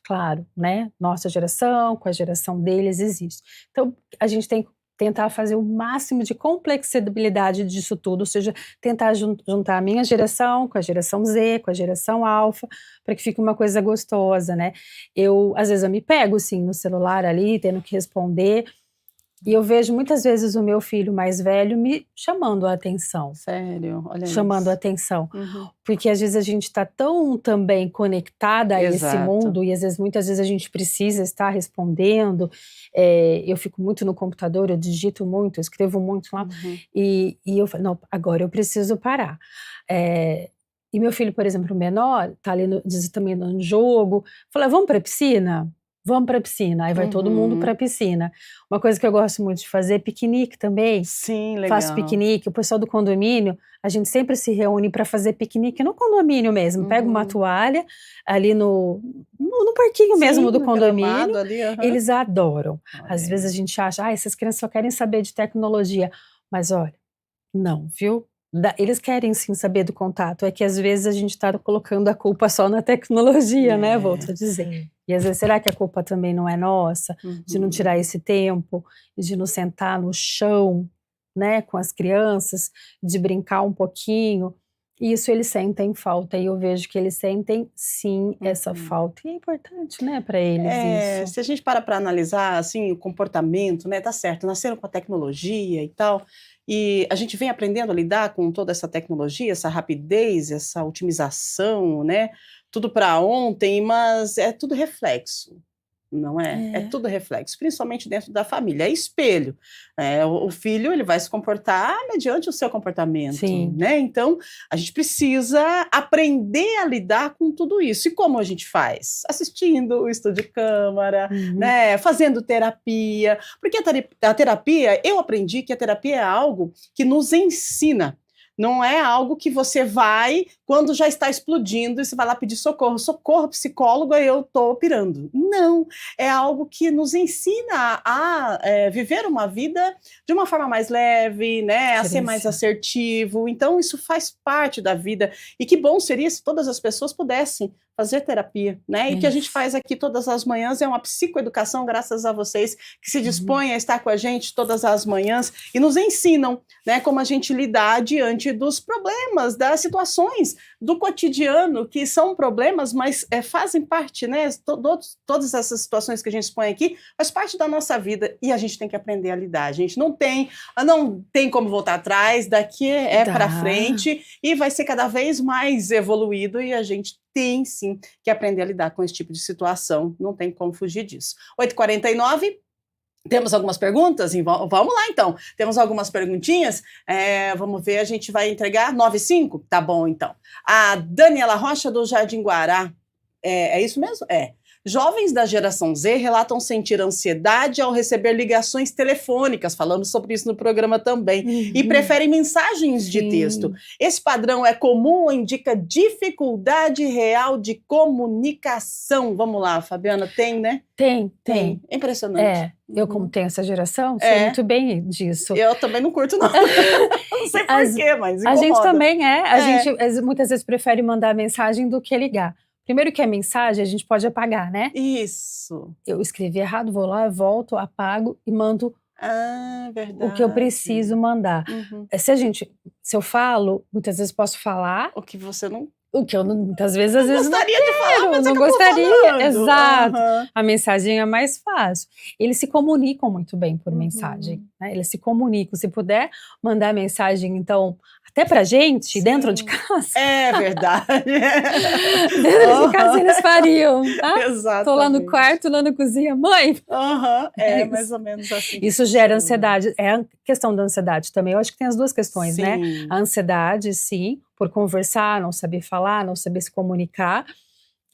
claro, né? Nossa geração, com a geração deles, existe. Então, a gente tem que tentar fazer o máximo de complexibilidade disso tudo, ou seja, tentar juntar a minha geração com a geração Z, com a geração Alfa, para que fique uma coisa gostosa, né? Às vezes eu me pego, sim, no celular ali, tendo que responder, e eu vejo muitas vezes o meu filho mais velho me chamando a atenção. Sério? Olha chamando a atenção. Porque às vezes a gente está tão também conectada a esse mundo, e muitas vezes a gente precisa estar respondendo. Eu fico muito no computador, eu digito muito, eu escrevo muito lá, e eu falo, não, agora eu preciso parar. E meu filho, por exemplo, o menor, está ali também no jogo, fala, vamos para a piscina? Vamos para a piscina, aí vai todo mundo para a piscina. Uma coisa que eu gosto muito de fazer é piquenique também. Sim, legal. Faço piquenique, o pessoal do condomínio, a gente sempre se reúne para fazer piquenique no condomínio mesmo. Pega uma toalha ali no parquinho mesmo do condomínio, ali, eles adoram. Às vezes a gente acha, essas crianças só querem saber de tecnologia. Mas olha, não, viu? Eles querem sim saber do contato, é que às vezes a gente está colocando a culpa só na tecnologia, né? Volto a dizer. E às vezes, será que a culpa também não é nossa? De não tirar esse tempo, de não sentar no chão, né, com as crianças, de brincar um pouquinho. Isso eles sentem falta, e eu vejo que eles sentem sim essa falta, e é importante, né, para eles isso. Se a gente para analisar, assim, o comportamento, né, tá certo, nasceram com a tecnologia e tal, e a gente vem aprendendo a lidar com toda essa tecnologia, essa rapidez, essa otimização, né, tudo para ontem, mas é tudo reflexo. não é? É tudo reflexo, principalmente dentro da família, é espelho. O filho, ele vai se comportar mediante o seu comportamento, Sim. né? Então, a gente precisa aprender a lidar com tudo isso. E como a gente faz? Assistindo o estudo de câmara, né? Fazendo terapia. Porque a terapia, eu aprendi que a terapia é algo que nos ensina. Não é algo que você vai quando já está explodindo e você vai lá pedir socorro. Socorro, psicólogo, eu estou pirando. Não, é algo que nos ensina a viver uma vida de uma forma mais leve, né? A ser mais assertivo. Então, isso faz parte da vida. E que bom seria se todas as pessoas pudessem fazer terapia, né? E que a gente faz aqui todas as manhãs é uma psicoeducação, graças a vocês que se dispõem a estar com a gente todas as manhãs e nos ensinam, né, como a gente lidar diante dos problemas, das situações do cotidiano, que são problemas, mas fazem parte, né? Todas essas situações que a gente expõe aqui faz parte da nossa vida e a gente tem que aprender a lidar. A gente não tem como voltar atrás, daqui para frente e vai ser cada vez mais evoluído e a gente tem sim que aprender a lidar com esse tipo de situação, não tem como fugir disso. 8h49, temos algumas perguntas? Vamos lá então, temos algumas perguntinhas, vamos ver, a gente vai entregar 9h05? Tá bom então. A Daniela Rocha do Jardim Guará, é isso mesmo? Jovens da geração Z relatam sentir ansiedade ao receber ligações telefônicas, falamos sobre isso no programa também, e preferem mensagens de texto. Esse padrão é comum ou indica dificuldade real de comunicação? Vamos lá, Fabiana, tem, né? Tem. Impressionante. Eu, como tenho essa geração, sei muito bem disso. Eu também não curto, não. Não sei porquê, mas incomoda. A gente também A gente muitas vezes prefere mandar mensagem do que ligar. Primeiro que a mensagem a gente pode apagar, né? Isso. Eu escrevi errado, vou lá, volto, apago e mando verdade. o que eu preciso mandar. Se eu falo, muitas vezes posso falar. O que você não... O que eu muitas vezes, às vezes, gostaria de falar, mas não acabou gostaria. Falando. Exato. A mensagem é mais fácil. Eles se comunicam muito bem por mensagem, né? Eles se comunicam. Se puder mandar mensagem, então, até pra gente, dentro de casa. É verdade. Dentro de casa eles fariam, tá? Exatamente. Tô lá no quarto, lá na cozinha, mãe. Mais ou menos assim. Isso gera ansiedade. É a questão da ansiedade também. Eu acho que tem as duas questões, sim, né? A ansiedade, sim, por conversar, não saber falar, não saber se comunicar.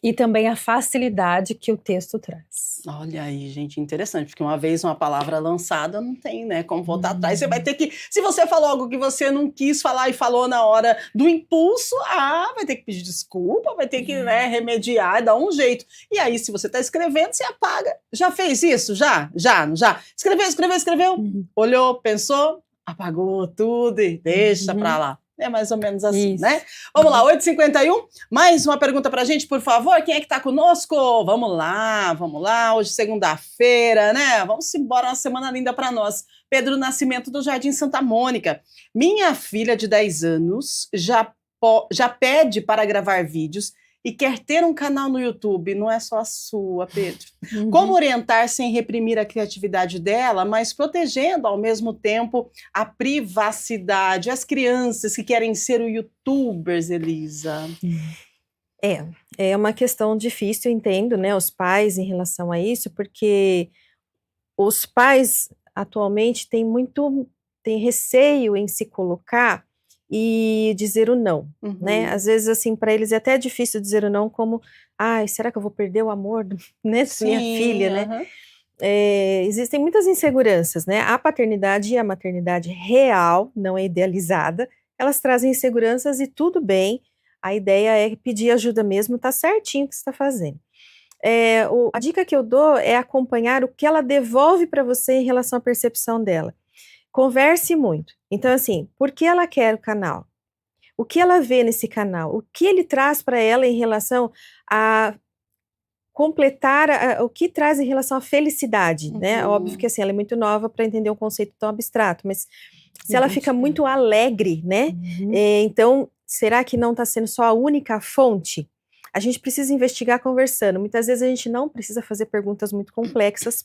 E também a facilidade que o texto traz. Olha aí, gente, interessante, porque uma vez uma palavra lançada não tem, né, como voltar atrás. Você vai ter que, se você falou algo que você não quis falar e falou na hora do impulso, vai ter que pedir desculpa, vai ter que, né, remediar, dar um jeito. E aí, se você está escrevendo, você apaga. Já fez isso? Já? Escreveu? Olhou, pensou, apagou tudo e deixa pra lá. É mais ou menos assim, né? Vamos lá, 8h51. Mais uma pergunta pra gente, por favor. Quem é que tá conosco? Vamos lá. Hoje, segunda-feira, né? Vamos embora, uma semana linda pra nós. Pedro Nascimento, do Jardim Santa Mônica. Minha filha de 10 anos já pede para gravar vídeos e quer ter um canal no YouTube, não é só a sua, Pedro. Como orientar sem reprimir a criatividade dela, mas protegendo ao mesmo tempo a privacidade? As crianças que querem ser youtubers, Elisa. É uma questão difícil, eu entendo, né, os pais em relação a isso, porque os pais atualmente têm receio em se colocar e dizer o não, né? Às vezes, assim, para eles é até difícil dizer o não, como, será que eu vou perder o amor, né, da minha filha, né? Existem muitas inseguranças, né? A paternidade e a maternidade real, não é idealizada, elas trazem inseguranças e tudo bem, a ideia é pedir ajuda mesmo, tá certinho o que você está fazendo. A dica que eu dou é acompanhar o que ela devolve para você em relação à percepção dela. Converse muito. Então, assim, por que ela quer o canal? O que ela vê nesse canal? O que ele traz para ela em relação a completar, o que traz em relação à felicidade, né? Óbvio que, assim, ela é muito nova para entender um conceito tão abstrato, mas se ela fica muito alegre, né? Então, será que não está sendo só a única fonte? A gente precisa investigar conversando. Muitas vezes a gente não precisa fazer perguntas muito complexas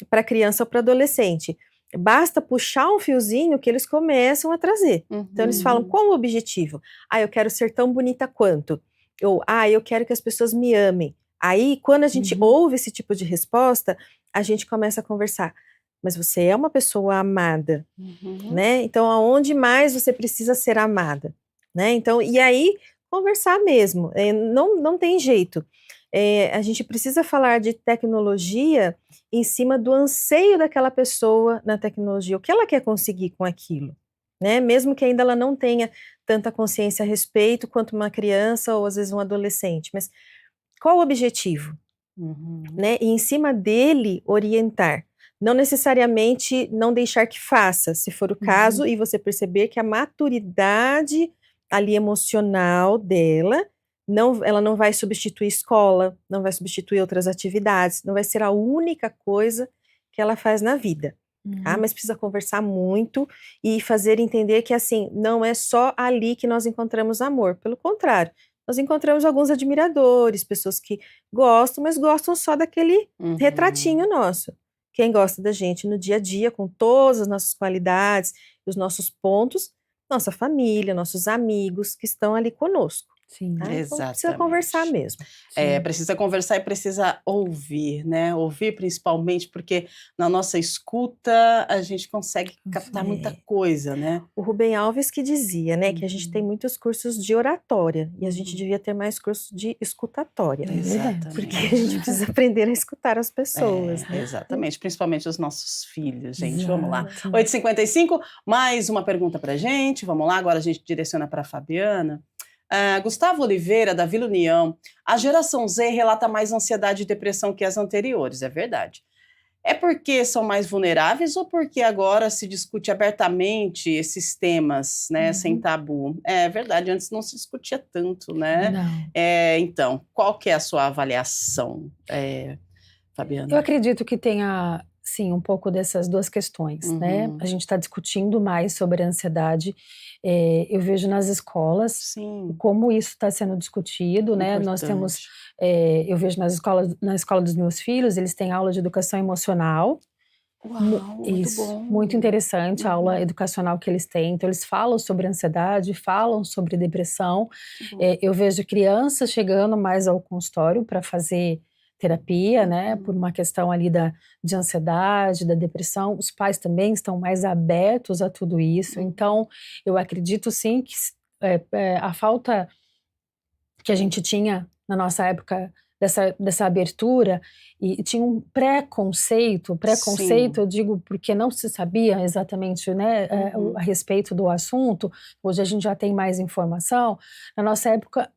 para criança ou para adolescente. Basta puxar um fiozinho que eles começam a trazer. Então eles falam, qual o objetivo? Eu quero ser tão bonita quanto. Ou, eu quero que as pessoas me amem. Aí, quando a gente ouve esse tipo de resposta, a gente começa a conversar. Mas você é uma pessoa amada, né? Então, aonde mais você precisa ser amada, né? Então, e aí, conversar mesmo. Não tem jeito. A gente precisa falar de tecnologia em cima do anseio daquela pessoa na tecnologia. O que ela quer conseguir com aquilo, né? Mesmo que ainda ela não tenha tanta consciência a respeito quanto uma criança ou às vezes um adolescente. Mas qual o objetivo? Né? E em cima dele orientar. Não necessariamente não deixar que faça, se for o caso, e você perceber que a maturidade ali emocional dela, ela não vai substituir escola, não vai substituir outras atividades, não vai ser a única coisa que ela faz na vida. Tá? Mas precisa conversar muito e fazer entender que, assim, não é só ali que nós encontramos amor, pelo contrário, nós encontramos alguns admiradores, pessoas que gostam, mas gostam só daquele retratinho nosso. Quem gosta da gente no dia a dia, com todas as nossas qualidades, os nossos pontos, nossa família, nossos amigos que estão ali conosco. Sim, tá? Então, precisa conversar mesmo. Precisa conversar e precisa ouvir, né? Ouvir principalmente, porque na nossa escuta a gente consegue captar muita coisa, né? O Rubem Alves que dizia, né, que a gente tem muitos cursos de oratória e a gente devia ter mais cursos de escutatória. Exatamente. Porque a gente precisa aprender a escutar as pessoas. Né? Exatamente, principalmente os nossos filhos, gente. Vamos lá. 8h55, mais uma pergunta pra gente. Vamos lá, agora a gente direciona para a Fabiana. Gustavo Oliveira, da Vila União. A geração Z relata mais ansiedade e depressão que as anteriores, é verdade. É porque são mais vulneráveis ou porque agora se discute abertamente esses temas, né, sem tabu? É verdade, antes não se discutia tanto, né? Então, qual que é a sua avaliação, Fabiana? Eu acredito que tenha, sim, um pouco dessas duas questões, né? A gente está discutindo mais sobre a ansiedade. Eu vejo nas escolas como isso está sendo discutido, né? Nós temos, eu vejo na escola dos meus filhos, eles têm aula de educação emocional. Uau, muito bom. Muito interessante a aula educacional que eles têm. Então, eles falam sobre ansiedade, falam sobre depressão. Eu vejo crianças chegando mais ao consultório para fazer terapia, né, por uma questão ali de ansiedade, da depressão. Os pais também estão mais abertos a tudo isso. Então, eu acredito sim que a falta que a gente tinha na nossa época dessa abertura, e tinha um preconceito, eu digo porque não se sabia exatamente, né, a respeito do assunto. Hoje a gente já tem mais informação. Na nossa época,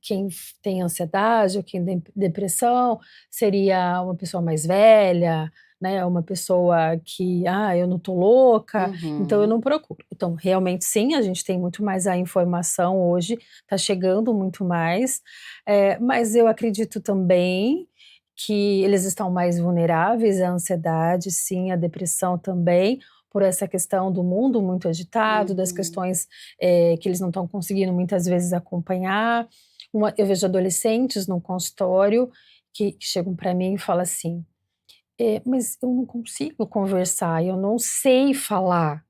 quem tem ansiedade ou quem tem depressão seria uma pessoa mais velha, né, uma pessoa que, eu não tô louca, então eu não procuro. Então, realmente, sim, a gente tem muito mais a informação hoje, tá chegando muito mais, mas eu acredito também que eles estão mais vulneráveis à ansiedade, sim, à depressão também, por essa questão do mundo muito agitado, das questões que eles não estão conseguindo muitas vezes acompanhar. Eu vejo adolescentes no consultório que chegam para mim e falam assim, mas eu não consigo conversar, eu não sei falar.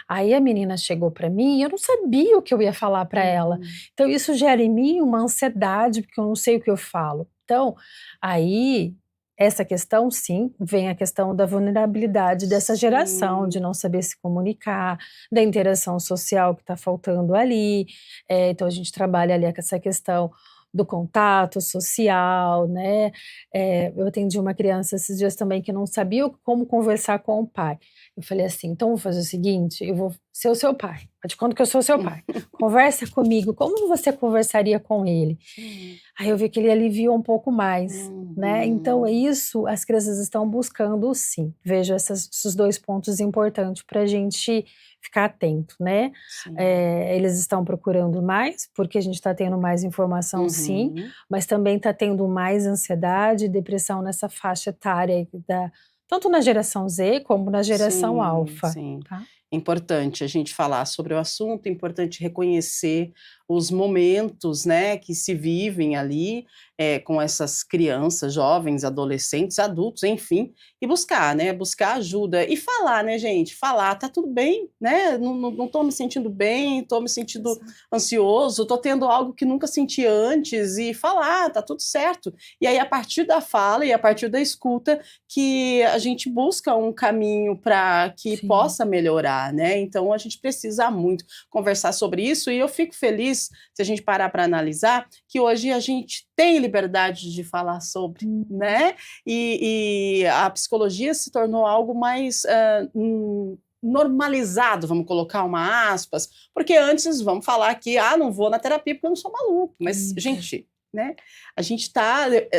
Aí a menina chegou para mim e eu não sabia o que eu ia falar para ela. Então isso gera em mim uma ansiedade, porque eu não sei o que eu falo. Então, aí, essa questão, sim, vem a questão da vulnerabilidade dessa geração, de não saber se comunicar, da interação social que está faltando ali. Então a gente trabalha ali com essa questão do contato social, né? Eu atendi uma criança esses dias também que não sabia como conversar com o pai. Eu falei assim, então vou fazer o seguinte, eu vou ser o seu pai, eu te conto que eu sou o seu pai, conversa comigo, como você conversaria com ele? Aí eu vi que ele aliviou um pouco mais, né? Então isso as crianças estão buscando, sim. Vejo esses dois pontos importantes para a gente ficar atento, né? Eles estão procurando mais, porque a gente está tendo mais informação, sim, mas também está tendo mais ansiedade e depressão nessa faixa etária tanto na geração Z como na geração alfa. Sim. Tá? Importante a gente falar sobre o assunto, importante reconhecer os momentos, né, que se vivem ali com essas crianças, jovens, adolescentes, adultos, enfim, e buscar, né, buscar ajuda e falar, né, gente, falar, tá tudo bem, né, não tô me sentindo bem, tô me sentindo ansioso, tô tendo algo que nunca senti antes e falar, tá tudo certo. E aí, a partir da fala e a partir da escuta, que a gente busca um caminho para que possa melhorar, né, então a gente precisa muito conversar sobre isso e eu fico feliz, se a gente parar para analisar, que hoje a gente tem liberdade de falar sobre, né? E a psicologia se tornou algo mais normalizado, vamos colocar uma aspas, porque antes, vamos falar aqui, não vou na terapia porque eu não sou maluco, mas, gente, né?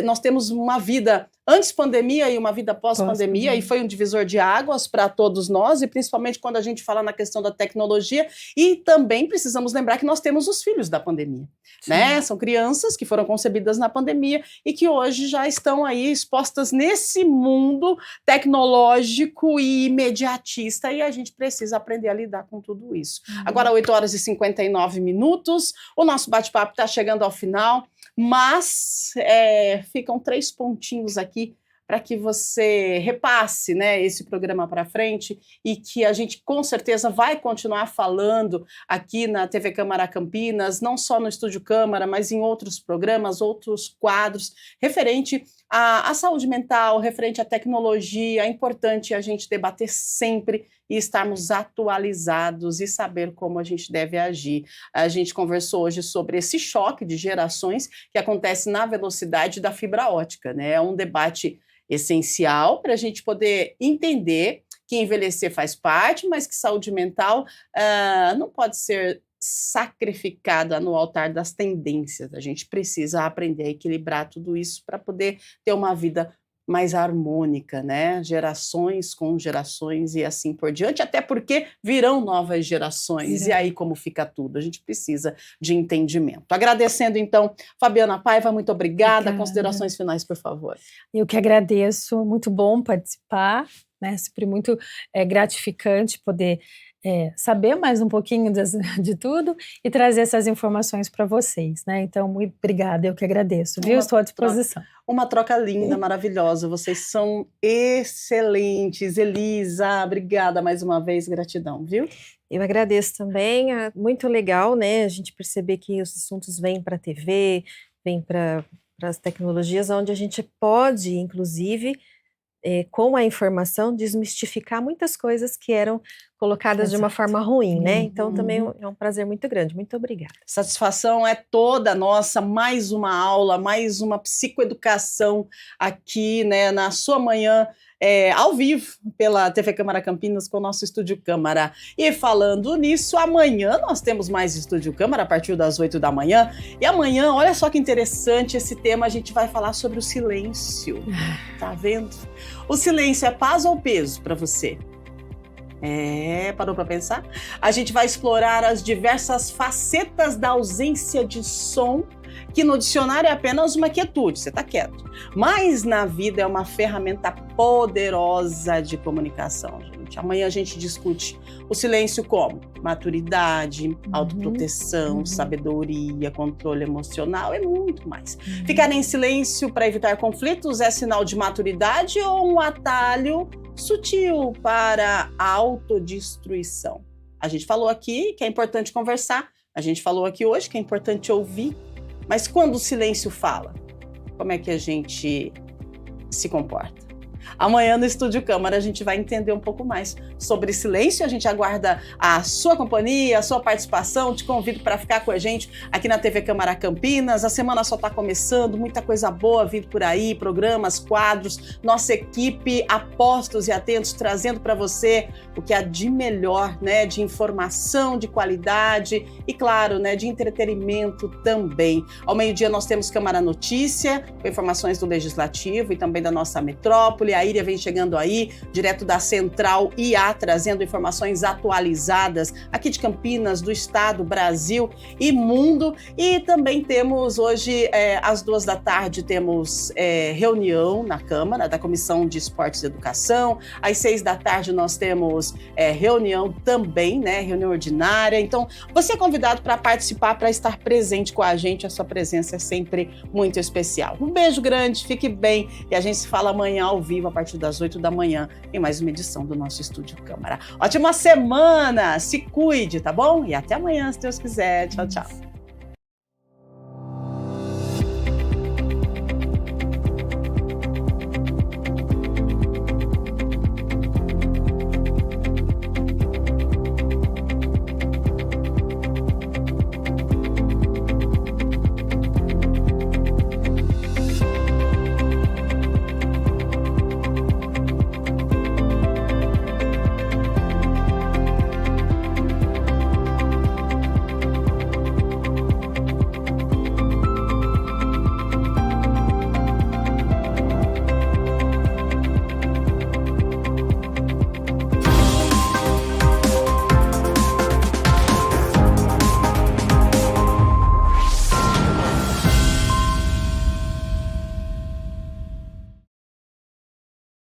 Nós temos uma vida antes pandemia e uma vida pós-pandemia, e foi um divisor de águas para todos nós, e principalmente quando a gente fala na questão da tecnologia, e também precisamos lembrar que nós temos os filhos da pandemia, né? São crianças que foram concebidas na pandemia e que hoje já estão aí expostas nesse mundo tecnológico e imediatista, e a gente precisa aprender a lidar com tudo isso. Agora, 8h59, o nosso bate-papo está chegando ao final, mas ficam 3 pontinhos aqui para que você repasse, né, esse programa para frente e que a gente com certeza vai continuar falando aqui na TV Câmara Campinas, não só no Estúdio Câmara, mas em outros programas, outros quadros, referente à saúde mental, referente à tecnologia. É importante a gente debater sempre e estarmos atualizados e saber como a gente deve agir. A gente conversou hoje sobre esse choque de gerações que acontece na velocidade da fibra ótica, né? É um debate essencial para a gente poder entender que envelhecer faz parte, mas que saúde mental não pode ser sacrificada no altar das tendências. A gente precisa aprender a equilibrar tudo isso para poder ter uma vida mais harmônica, né? Gerações com gerações e assim por diante, até porque virão novas gerações. E aí como fica tudo? A gente precisa de entendimento. Agradecendo então, Fabiana Paiva, muito obrigada. Considerações finais, por favor. Eu que agradeço, muito bom participar, né? Sempre muito gratificante poder saber mais um pouquinho de tudo e trazer essas informações para vocês, né? Então, muito obrigada, eu que agradeço, viu? Estou à disposição. Uma troca linda, maravilhosa, vocês são excelentes. Elisa, obrigada mais uma vez, gratidão, viu? Eu agradeço também, muito legal, né, a gente perceber que os assuntos vêm para a TV, vêm para as tecnologias, onde a gente pode, inclusive, com a informação, desmistificar muitas coisas que eram colocadas de uma forma ruim, né? Então, também é um prazer muito grande. Muito obrigada. Satisfação é toda nossa. Mais uma aula, mais uma psicoeducação aqui, né, na sua manhã, ao vivo, pela TV Câmara Campinas, com o nosso Estúdio Câmara. E falando nisso, amanhã nós temos mais Estúdio Câmara, a partir das 8 da manhã. E amanhã, olha só que interessante esse tema, a gente vai falar sobre o silêncio. Tá vendo? O silêncio é paz ou peso para você? Parou para pensar? A gente vai explorar as diversas facetas da ausência de som, que no dicionário é apenas uma quietude, você está quieto. Mas na vida é uma ferramenta poderosa de comunicação, gente. Amanhã a gente discute o silêncio como maturidade, autoproteção, sabedoria, controle emocional e muito mais. Ficar em silêncio para evitar conflitos é sinal de maturidade ou um atalho sutil para a autodestruição? A gente falou aqui que é importante conversar, a gente falou aqui hoje que é importante ouvir, mas quando o silêncio fala, como é que a gente se comporta? Amanhã no Estúdio Câmara a gente vai entender um pouco mais sobre silêncio. A gente aguarda a sua companhia, a sua participação. Te convido para ficar com a gente aqui na TV Câmara Campinas. A semana só está começando, muita coisa boa vindo por aí, programas, quadros, nossa equipe apostos e atentos trazendo para você o que há de melhor, né, de informação, de qualidade e, claro, né, de entretenimento também. Ao meio-dia nós temos Câmara Notícia, com informações do Legislativo e também da nossa metrópole. Júlia, a Íria vem chegando aí, direto da Central IA, trazendo informações atualizadas aqui de Campinas, do estado, Brasil e mundo. E também temos hoje, às 14h, temos reunião na Câmara, da Comissão de Esportes e Educação. Às 18h nós temos reunião também, né? Reunião ordinária. Então, você é convidado para participar, para estar presente com a gente. A sua presença é sempre muito especial. Um beijo grande, fique bem. E a gente se fala amanhã ao vivo, a partir das 8h em mais uma edição do nosso Estúdio Câmara. Ótima semana! Se cuide, tá bom? E até amanhã, se Deus quiser. Tchau, tchau.